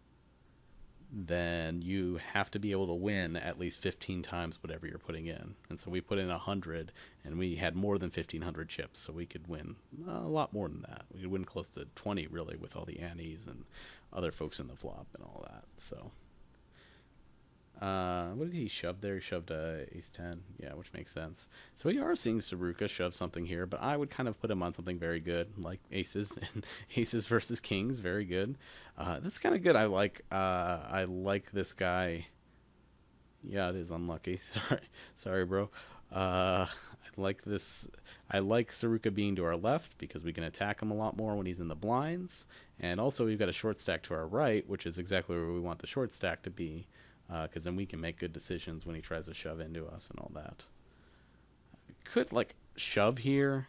S1: then you have to be able to win at least 15 times whatever you're putting in. And so we put in 100, and we had more than 1,500 chips, so we could win a lot more than that. We could win close to 20, really, with all the antes and other folks in the flop and all that. So, what did he shove there? He shoved ace 10, yeah, which makes sense. So we are seeing Saruka shove something here, but I would kind of put him on something very good, like aces and aces versus kings, very good. This is kind of good. I like this guy. Yeah, it is unlucky. Sorry, bro. I like this. I like Saruka being to our left because we can attack him a lot more when he's in the blinds, and also we've got a short stack to our right, which is exactly where we want the short stack to be. Because then we can make good decisions when he tries to shove into us and all that. could like shove here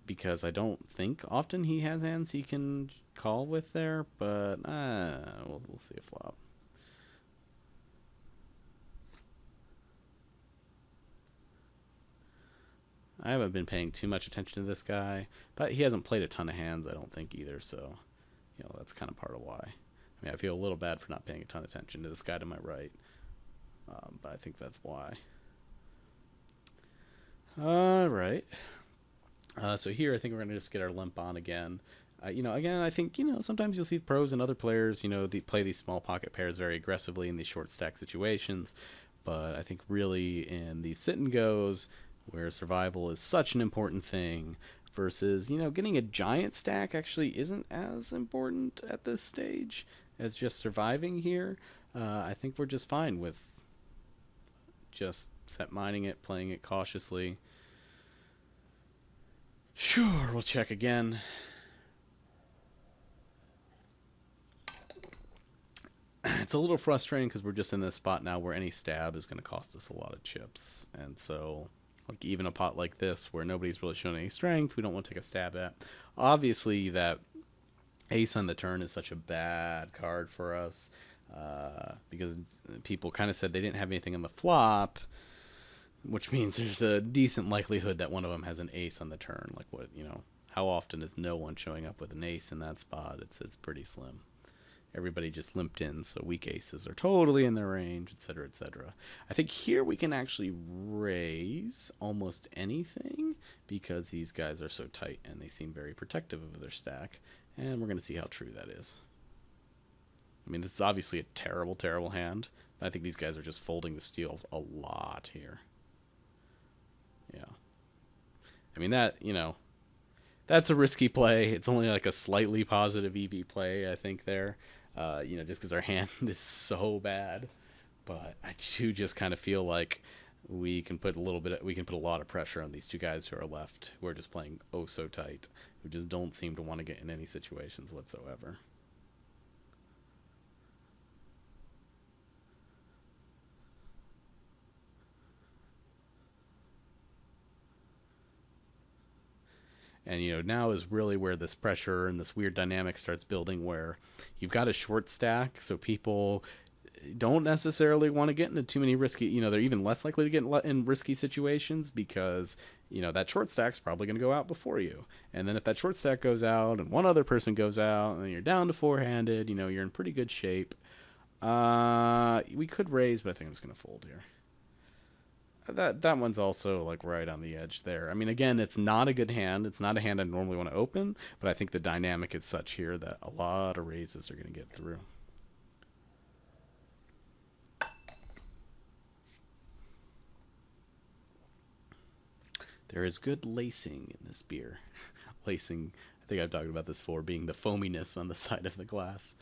S1: because I don't think often he has hands he can call with there, but we'll see a flop. I haven't been paying too much attention to this guy, but he hasn't played a ton of hands, I don't think either. So, that's kind of part of why. I mean, I feel a little bad for not paying a ton of attention to this guy to my right, but I think that's why. All right. So here, I think we're going to just get our limp on again. Again, I think, sometimes you'll see pros and other players, play these small pocket pairs very aggressively in these short stack situations. But I think really in these sit and goes, where survival is such an important thing, versus, getting a giant stack actually isn't as important at this stage as just surviving here. I think we're just fine with just set mining it, playing it cautiously. Sure, we'll check again. It's a little frustrating because we're just in this spot now where any stab is going to cost us a lot of chips. And so, like, even a pot like this where nobody's really shown any strength, we don't want to take a stab at. Obviously, that ace on the turn is such a bad card for us because people kind of said they didn't have anything on the flop, which means there's a decent likelihood that one of them has an ace on the turn. Like, how often is no one showing up with an ace in that spot? It's pretty slim. Everybody just limped in, so weak aces are totally in their range, etc., etc. I think here we can actually raise almost anything because these guys are so tight and they seem very protective of their stack, and we're going to see how true that is. I mean, this is obviously a terrible, terrible hand, but I think these guys are just folding the steals a lot here. Yeah. I mean, that's a risky play. It's only like a slightly positive EV play, I think, there. Just because our hand is so bad. But I do just kind of feel like we can put a lot of pressure on these two guys who are left, who are just playing oh so tight, who just don't seem to want to get in any situations whatsoever. And now is really where this pressure and this weird dynamic starts building, where you've got a short stack, so people don't necessarily want to get into too many risky. They're even less likely to get in risky situations because that short stack's probably going to go out before you. And then if that short stack goes out and one other person goes out, and then you're down to four-handed, you're in pretty good shape. We could raise, but I think I'm just going to fold here. That one's also like right on the edge there. I mean, again, it's not a good hand. It's not a hand I normally want to open, but I think the dynamic is such here that a lot of raises are going to get through. There is good lacing in this beer. Lacing, I think I've talked about this before, being the foaminess on the side of the glass,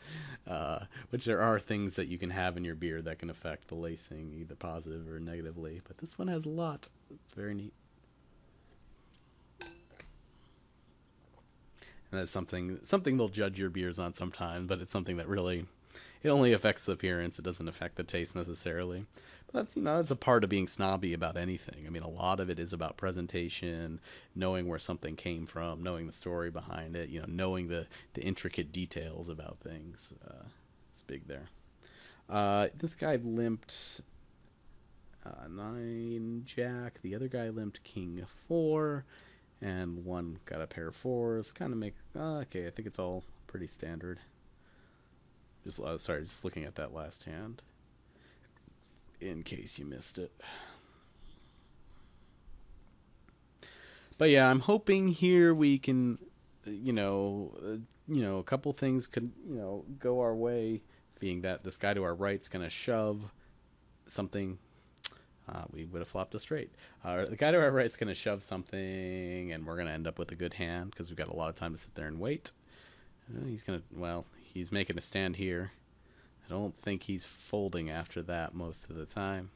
S1: which there are things that you can have in your beer that can affect the lacing either positive or negatively, but this one has a lot. It's very neat. And that's something they'll judge your beers on sometime, but it's something that really, it only affects the appearance. It doesn't affect the taste necessarily. But that's a part of being snobby about anything. I mean, a lot of it is about presentation, knowing where something came from, knowing the story behind it, knowing the intricate details about things. It's big there. This guy limped 9 jack. The other guy limped king 4, and one got a pair of 4s. Kind of okay. I think it's all pretty standard. Just looking at that last hand in case you missed it. But yeah, I'm hoping here we can, a couple things could, go our way. Being that this guy to our right's going to shove something. We would have flopped a straight. The guy to our right's going to shove something, and we're going to end up with a good hand because we've got a lot of time to sit there and wait. He's making a stand here. I don't think he's folding after that most of the time.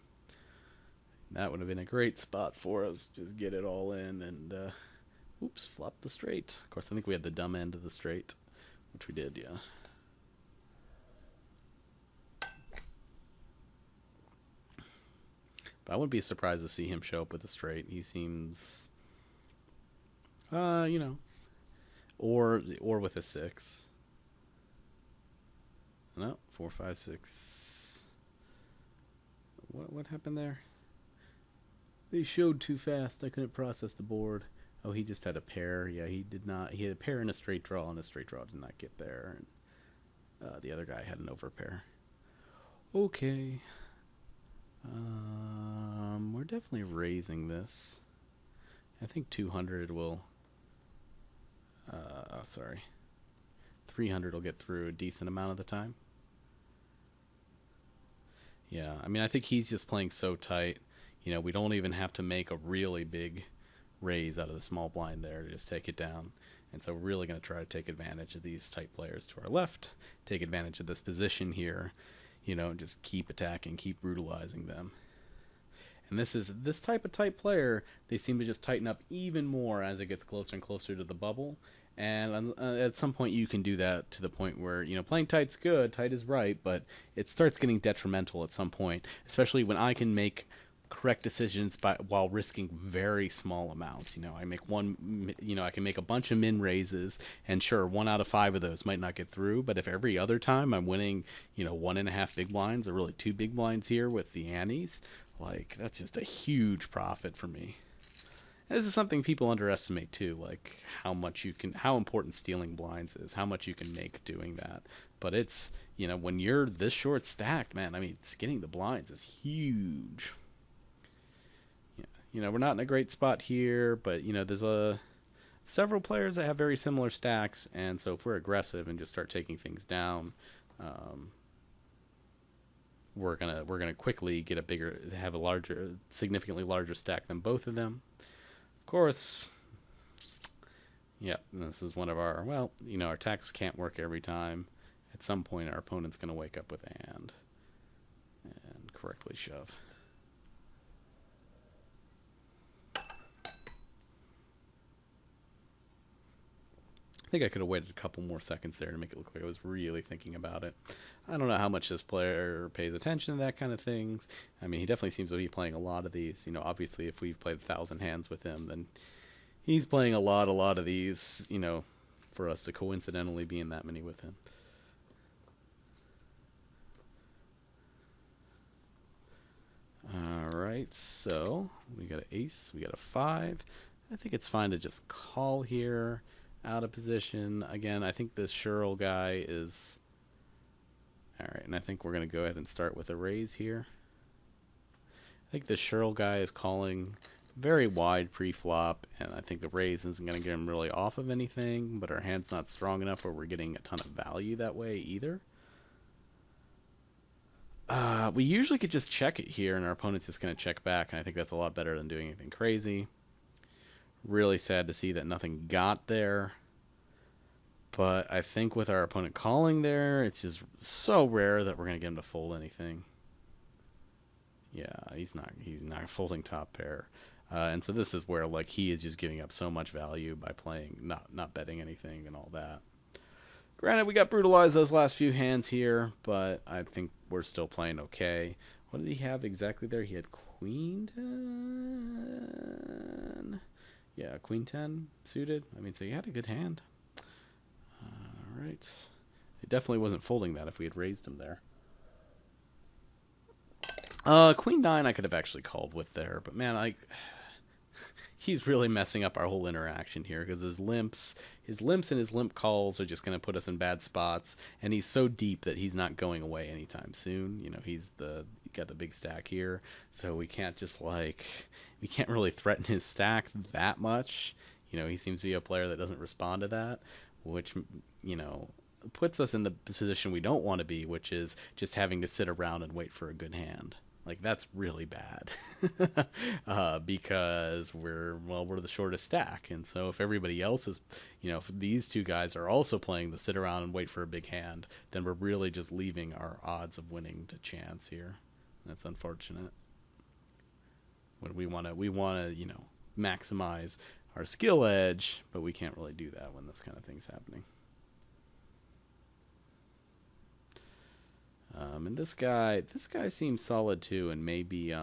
S1: That would have been a great spot for us. Just get it all in and, flop the straight. Of course, I think we had the dumb end of the straight, which we did, yeah. But I wouldn't be surprised to see him show up with a straight. He seems, you know, or with a six. No, 4, 5, 6. What happened there? They showed too fast. I couldn't process the board. Oh, he just had a pair. Yeah, he did not. He had a pair and a straight draw, and a straight draw did not get there. And the other guy had an overpair. Okay. We're definitely raising this. I think 200 will. Sorry. 300 will get through a decent amount of the time. Yeah, I mean, I think he's just playing so tight. You know, we don't even have to make a really big raise out of the small blind there to just take it down. And so we're really going to try to take advantage of these tight players to our left, take advantage of this position here, you know, and just keep attacking, keep brutalizing them. And this type of tight player, they seem to just tighten up even more as it gets closer and closer to the bubble. And at some point you can do that to the point where, you know, playing tight's good, tight is right, but it starts getting detrimental at some point, especially when I can make correct decisions while risking very small amounts. You know, I can make a bunch of min raises, and sure, 1 out of 5 of those might not get through. But if every other time I'm winning, you know, 1.5 big blinds, or really 2 big blinds here with the antes, like that's just a huge profit for me. And this is something people underestimate too, like how important stealing blinds is, how much you can make doing that. But it's, you know, when you're this short stacked, man, I mean, skinning the blinds is huge. You know, we're not in a great spot here, but you know, there's several players that have very similar stacks, and so if we're aggressive and just start taking things down, um, we're gonna quickly have a significantly larger stack than both of them. Of course, yeah, this is one of our, well, you know, our attacks can't work every time. At some point, our opponent's gonna wake up with a hand and correctly shove. I think I could have waited a couple more seconds there to make it look like I was really thinking about it. I don't know how much this player pays attention to that kind of things. I mean, he definitely seems to be playing a lot of these. You know, obviously, if we've played 1,000 hands with him, then he's playing a lot of these, you know, for us to coincidentally be in that many with him. Alright, so we got an ace, we got a 5. I think it's fine to just call here. Out of position. Again, I think this Sherrill guy is... Alright, and I think we're going to go ahead and start with a raise here. I think the Sherrill guy is calling very wide pre-flop, and I think the raise isn't going to get him really off of anything, but our hand's not strong enough where we're getting a ton of value that way either. We usually could just check it here, and our opponent's just going to check back, and I think that's a lot better than doing anything crazy. Really sad to see that nothing got there. But I think with our opponent calling there, it's just so rare that we're going to get him to fold anything. Yeah, he's not folding top pair. And so this is where like he is just giving up so much value by playing, not betting anything and all that. Granted, we got brutalized those last few hands here, but I think we're still playing okay. What did he have exactly there? He had queen 10. Yeah, queen 10 suited. I mean, so he had a good hand. All right. It definitely wasn't folding that if we had raised him there. Queen 9 I could have actually called with there, but man, he's really messing up our whole interaction here because his limps and his limp calls are just going to put us in bad spots, and he's so deep that he's not going away anytime soon. You know, he's got the big stack here, so we can't really threaten his stack that much. You know, he seems to be a player that doesn't respond to that, which, you know, puts us in the position we don't want to be, which is just having to sit around and wait for a good hand. Like, that's really bad because we're the shortest stack. And so if everybody else is, you know, if these two guys are also playing the sit around and wait for a big hand, then we're really just leaving our odds of winning to chance here. That's unfortunate. When we want to, you know, maximize our skill edge, but we can't really do that when this kind of thing's happening. And this guy seems solid too, and maybe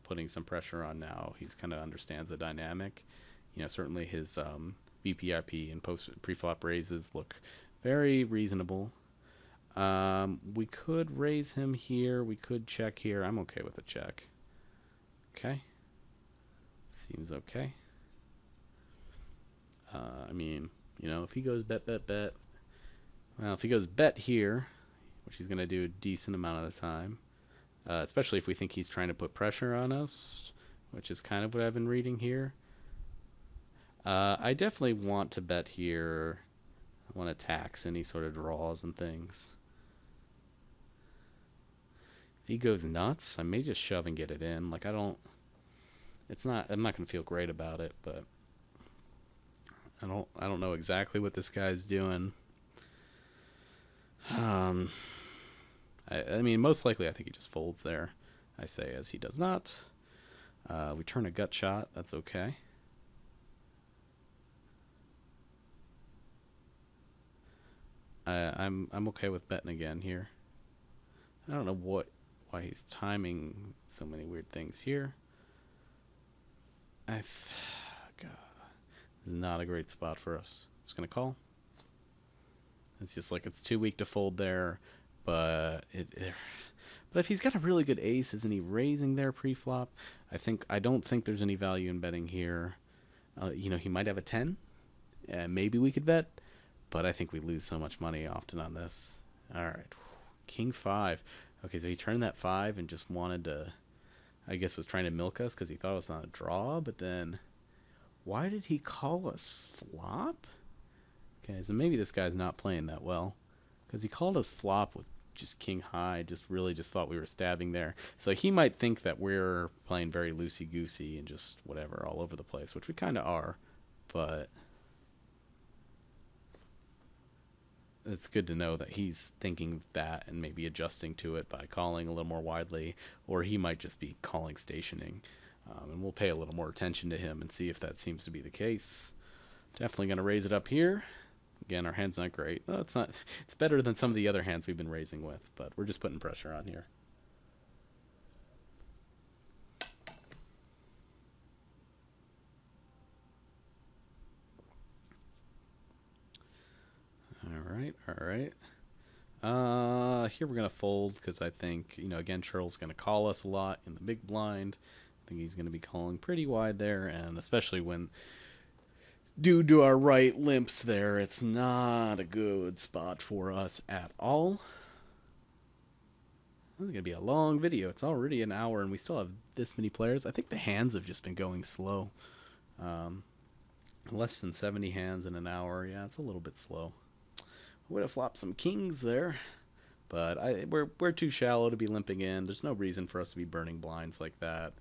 S2: putting some pressure on now. He's kind of understands the dynamic. Certainly his BPIP and post preflop raises look very reasonable. We could raise him here. We could check here. I'm okay with a check. Okay. Seems okay. I mean, if he goes bet, bet, bet. Well, if he goes bet here, which he's going to do a decent amount of the time, especially if we think he's trying to put pressure on us, which is kind of what I've been reading here. I definitely want to bet here. I want to tax any sort of draws and things. If he goes nuts, I may just shove and get it in. Like, I'm not going to feel great about it, but I don't know exactly what this guy's doing. I mean, most likely I think he just folds there. I say as he does not. We turn a gut shot. That's okay. I'm okay with betting again here. I don't know why he's timing so many weird things here. God, this is not a great spot for us. Just gonna call. It's just like it's too weak to fold there, but but if he's got a really good ace, isn't he raising there pre-flop? I don't think there's any value in betting here. He might have a 10. Maybe we could bet, but I think we lose so much money often on this. All right, King 5. Okay, so he turned that 5 and just wanted to, I guess, was trying to milk us because he thought it was not a draw. But then, why did he call us flop? Okay, so maybe this guy's not playing that well because he called us flop with just king high. Just thought we were stabbing there. So he might think that we're playing very loosey goosey and just whatever all over the place, which we kind of are. But it's good to know that he's thinking that and maybe adjusting to it by calling a little more widely, or he might just be calling stationing. And we'll pay a little more attention to him and see if that seems to be the case. Definitely going to raise it up here. Again, our hand's not great. Well, it's not. It's better than some of the other hands we've been raising with, but we're just putting pressure on here. All right. Here we're going to fold because I think, again, Charles going to call us a lot in the big blind. I think he's going to be calling pretty wide there, and especially when due to our right limps there, it's not a good spot for us at all. This is going to be a long video. It's already an hour, and we still have this many players. I think the hands have just been going slow. Less than 70 hands in an hour. Yeah, it's a little bit slow. Would have flopped some kings there, but we're too shallow to be limping in. There's no reason for us to be burning blinds like that.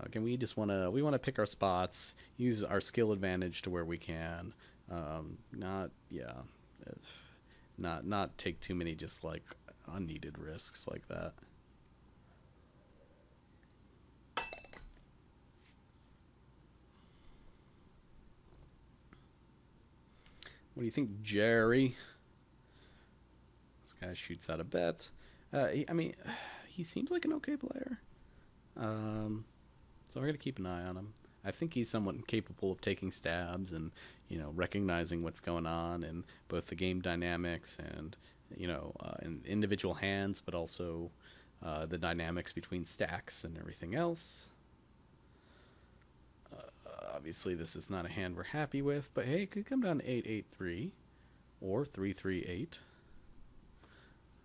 S2: Again, we just want to pick our spots, use our skill advantage to where we can, not take too many just like unneeded risks like that. What do you think, Jerry? This guy shoots out a bet. He seems like an okay player. So we're going to keep an eye on him. I think he's somewhat capable of taking stabs and, recognizing what's going on in both the game dynamics and, in individual hands, but also the dynamics between stacks and everything else. Obviously, this is not a hand we're happy with, but hey, it could come down to 8-8-3 or 3-3-8.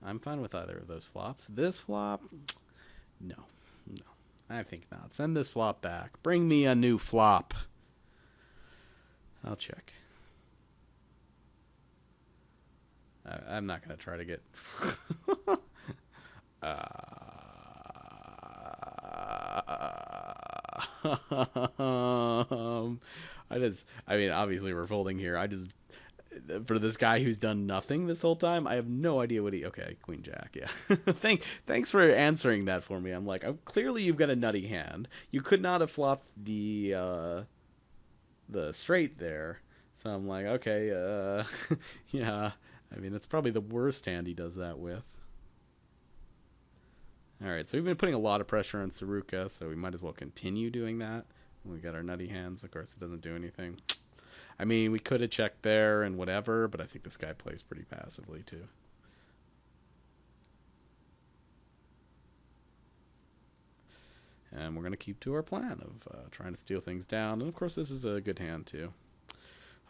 S2: I'm fine with either of those flops. This flop, no, I think not. Send this flop back. Bring me a new flop. I'll check. I'm not going to try to get... obviously we're folding here. For this guy who's done nothing this whole time, I have no idea what okay, Queen Jack, yeah. Thanks for answering that for me. I'm like, clearly you've got a nutty hand. You could not have flopped the straight there. So I'm like, okay, yeah. That's probably the worst hand he does that with. All right, so we've been putting a lot of pressure on Saruka, so we might as well continue doing that. We got our nutty hands. Of course, it doesn't do anything. I mean, we could have checked there and whatever, but I think this guy plays pretty passively too. And we're going to keep to our plan of trying to steal things down. And of course, this is a good hand too.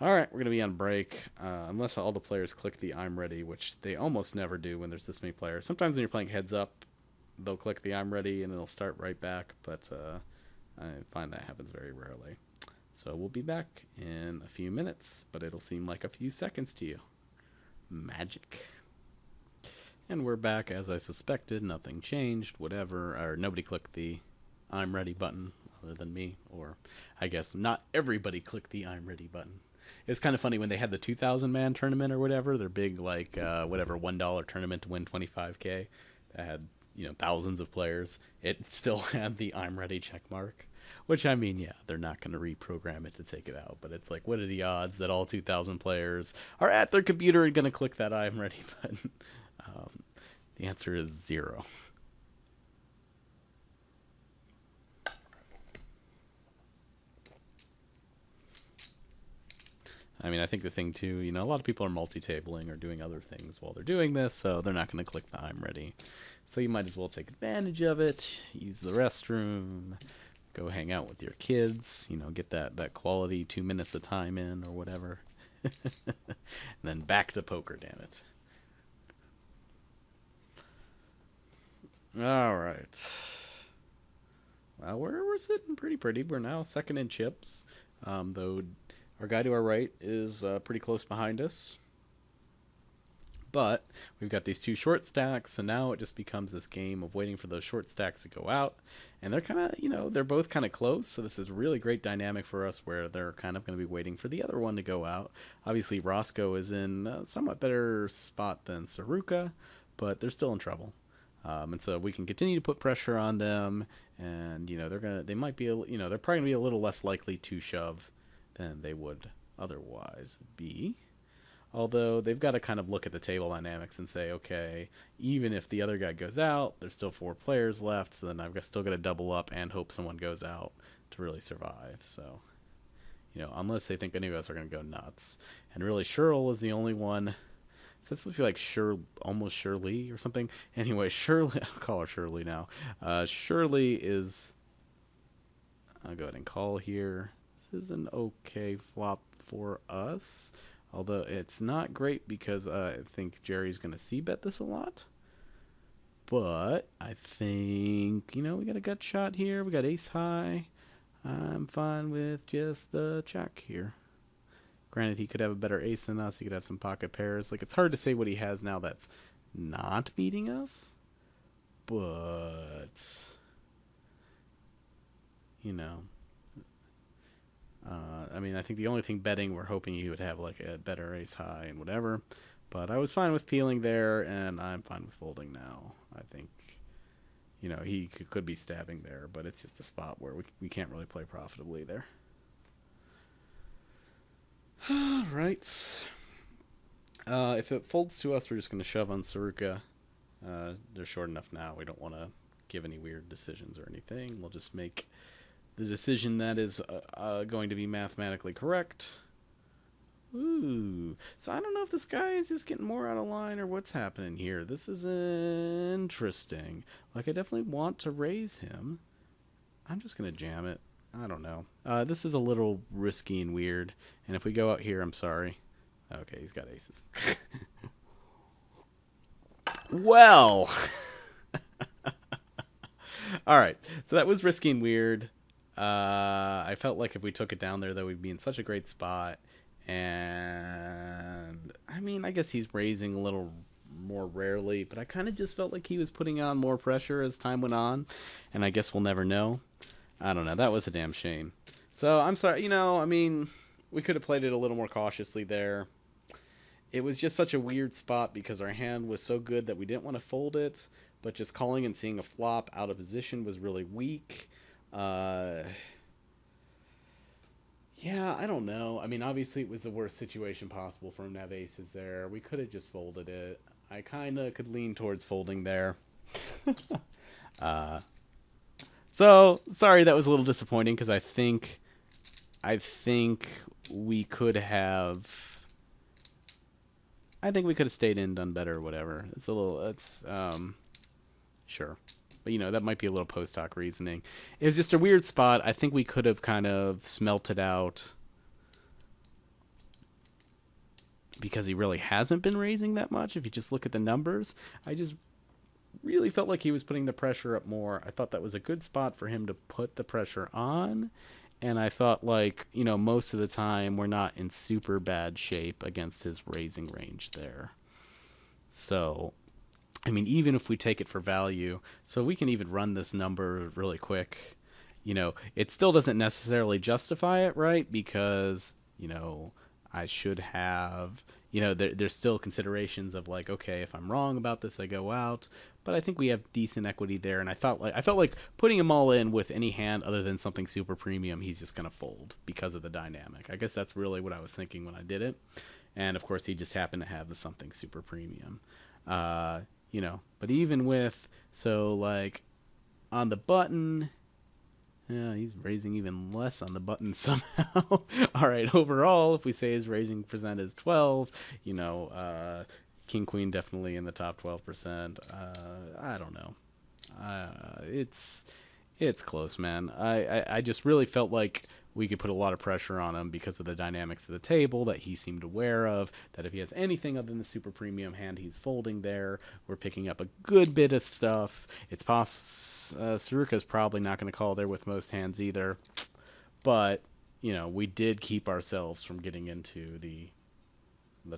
S2: All right, we're going to be on break. Unless all the players click the I'm ready, which they almost never do when there's this many players. Sometimes when you're playing heads up, they'll click the I'm ready and it'll start right back. But I find that happens very rarely. So we'll be back in a few minutes, but it'll seem like a few seconds to you. Magic. And we're back as I suspected. Nothing changed. Whatever. Or nobody clicked the I'm ready button other than me. Or I guess not everybody clicked the I'm ready button. It's kind of funny when they had the 2,000 man tournament or whatever, their big like whatever $1 tournament to win 25K that had thousands of players. It still had the I'm ready check mark, which I mean, yeah, they're not going to reprogram it to take it out, but it's like, what are the odds that all 2,000 players are at their computer and going to click that I'm ready button? The answer is 0. I mean, I think the thing too, a lot of people are multi-tabling or doing other things while they're doing this, so they're not going to click the I'm ready. So you might as well take advantage of it, use the restroom, go hang out with your kids, get that quality 2 minutes of time in or whatever. And then back to poker, damn it. All right. Well, we're sitting pretty. We're now second in chips, though our guy to our right is pretty close behind us. But we've got these two short stacks, so now it just becomes this game of waiting for those short stacks to go out. And they're kind of, they're both kind of close, so this is really great dynamic for us where they're kind of going to be waiting for the other one to go out. Obviously, Roscoe is in a somewhat better spot than Saruka, but they're still in trouble. And so we can continue to put pressure on them, and they might be, they're probably gonna be a little less likely to shove than they would otherwise be. Although they've got to kind of look at the table dynamics and say, okay, even if the other guy goes out, there's still 4 players left, so then still got to double up and hope someone goes out to really survive. So, unless they think any of us are going to go nuts. And really, Sherl is the only one. So that's supposed to be like almost Shirley or something. Anyway, Shirley, I'll call her Shirley now. Shirley is, I'll go ahead and call here. This is an okay flop for us. Although it's not great because I think Jerry's going to c-bet this a lot. But I think, we got a gut shot here. We got ace high. I'm fine with just the check here. Granted, he could have a better ace than us. He could have some pocket pairs. Like, it's hard to say what he has now that's not beating us. But, I mean, I think the only thing betting, we're hoping he would have like a better ace high and whatever. But I was fine with peeling there, and I'm fine with folding now. I think, he could be stabbing there, but it's just a spot where we can't really play profitably there. All right. If it folds to us, we're just going to shove on Saruka. They're short enough now. We don't want to give any weird decisions or anything. We'll just make the decision that is going to be mathematically correct. Ooh. So I don't know if this guy is just getting more out of line or what's happening here. This is interesting. Like, I definitely want to raise him. I'm just going to jam it. I don't know. This is a little risky and weird. And if we go out here, I'm sorry. Okay, he's got aces. Well. All right. So that was risky and weird. I felt like if we took it down there, that we'd be in such a great spot. And I mean, I guess he's raising a little more rarely, but I kind of just felt like he was putting on more pressure as time went on. And I guess we'll never know. I don't know. That was a damn shame. So I'm sorry. I mean, we could have played it a little more cautiously there. It was just such a weird spot because our hand was so good that we didn't want to fold it, but just calling and seeing a flop out of position was really weak. Yeah, I don't know. I mean, obviously it was the worst situation possible for him to have aces there. We could have just folded it. I kind of could lean towards folding there. Uh, so sorry that was a little disappointing because I think we could have. I think we could have stayed in, done better, whatever. It's a little. It's sure, but that might be a little post hoc reasoning. It was just a weird spot. I think we could have kind of smelted out because he really hasn't been raising that much. If you just look at the numbers, I just really felt like he was putting the pressure up more. I thought that was a good spot for him to put the pressure on. And I thought, like, most of the time we're not in super bad shape against his raising range there. So, I mean, even if we take it for value, so we can even run this number really quick. It still doesn't necessarily justify it, right? Because, I should have, there's still considerations of like, okay, if I'm wrong about this, I go out. But I think we have decent equity there, and I felt like putting him all in with any hand other than something super premium, he's just gonna fold because of the dynamic. I guess that's really what I was thinking when I did it, and of course he just happened to have the something super premium, uh, But even with so like on the button, yeah, he's raising even less on the button somehow. All right, overall, if we say his raising percent is 12, King Queen definitely in the top 12%. I don't know. It's close, man. I just really felt like we could put a lot of pressure on him because of the dynamics of the table that he seemed aware of. That if he has anything other than the super premium hand, he's folding there. We're picking up a good bit of stuff. It's Saruka's probably not going to call there with most hands either. But we did keep ourselves from getting into the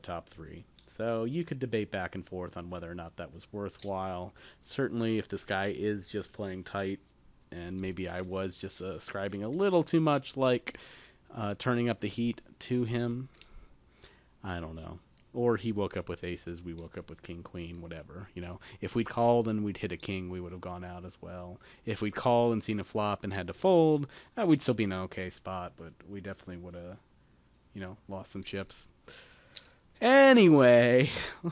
S2: top three. So you could debate back and forth on whether or not that was worthwhile. Certainly, if this guy is just playing tight, and maybe I was just ascribing a little too much, like turning up the heat to him. I don't know. Or he woke up with aces, we woke up with king, queen, whatever. If we'd called and we'd hit a king, we would have gone out as well. If we'd called and seen a flop and had to fold, we'd still be in an okay spot, but we definitely would have, lost some chips. Anyway,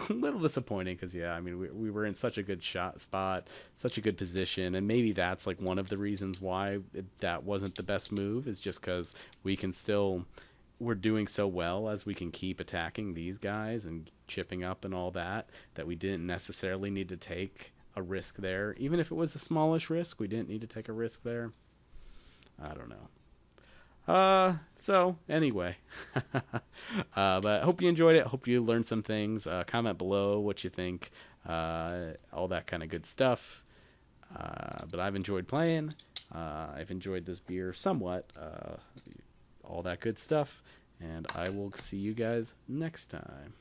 S2: a little disappointing because yeah, I mean we were in such a good shot spot, such a good position, and maybe that's like one of the reasons why that wasn't the best move is just because we're doing so well as we can keep attacking these guys and chipping up and all that we didn't necessarily need to take a risk there, even if it was a smallish risk. We didn't need to take a risk there. I don't know. So anyway, but I hope you enjoyed it. Hope you learned some things. Comment below what you think, all that kind of good stuff. But I've enjoyed playing. I've enjoyed this beer somewhat. All that good stuff. And I will see you guys next time.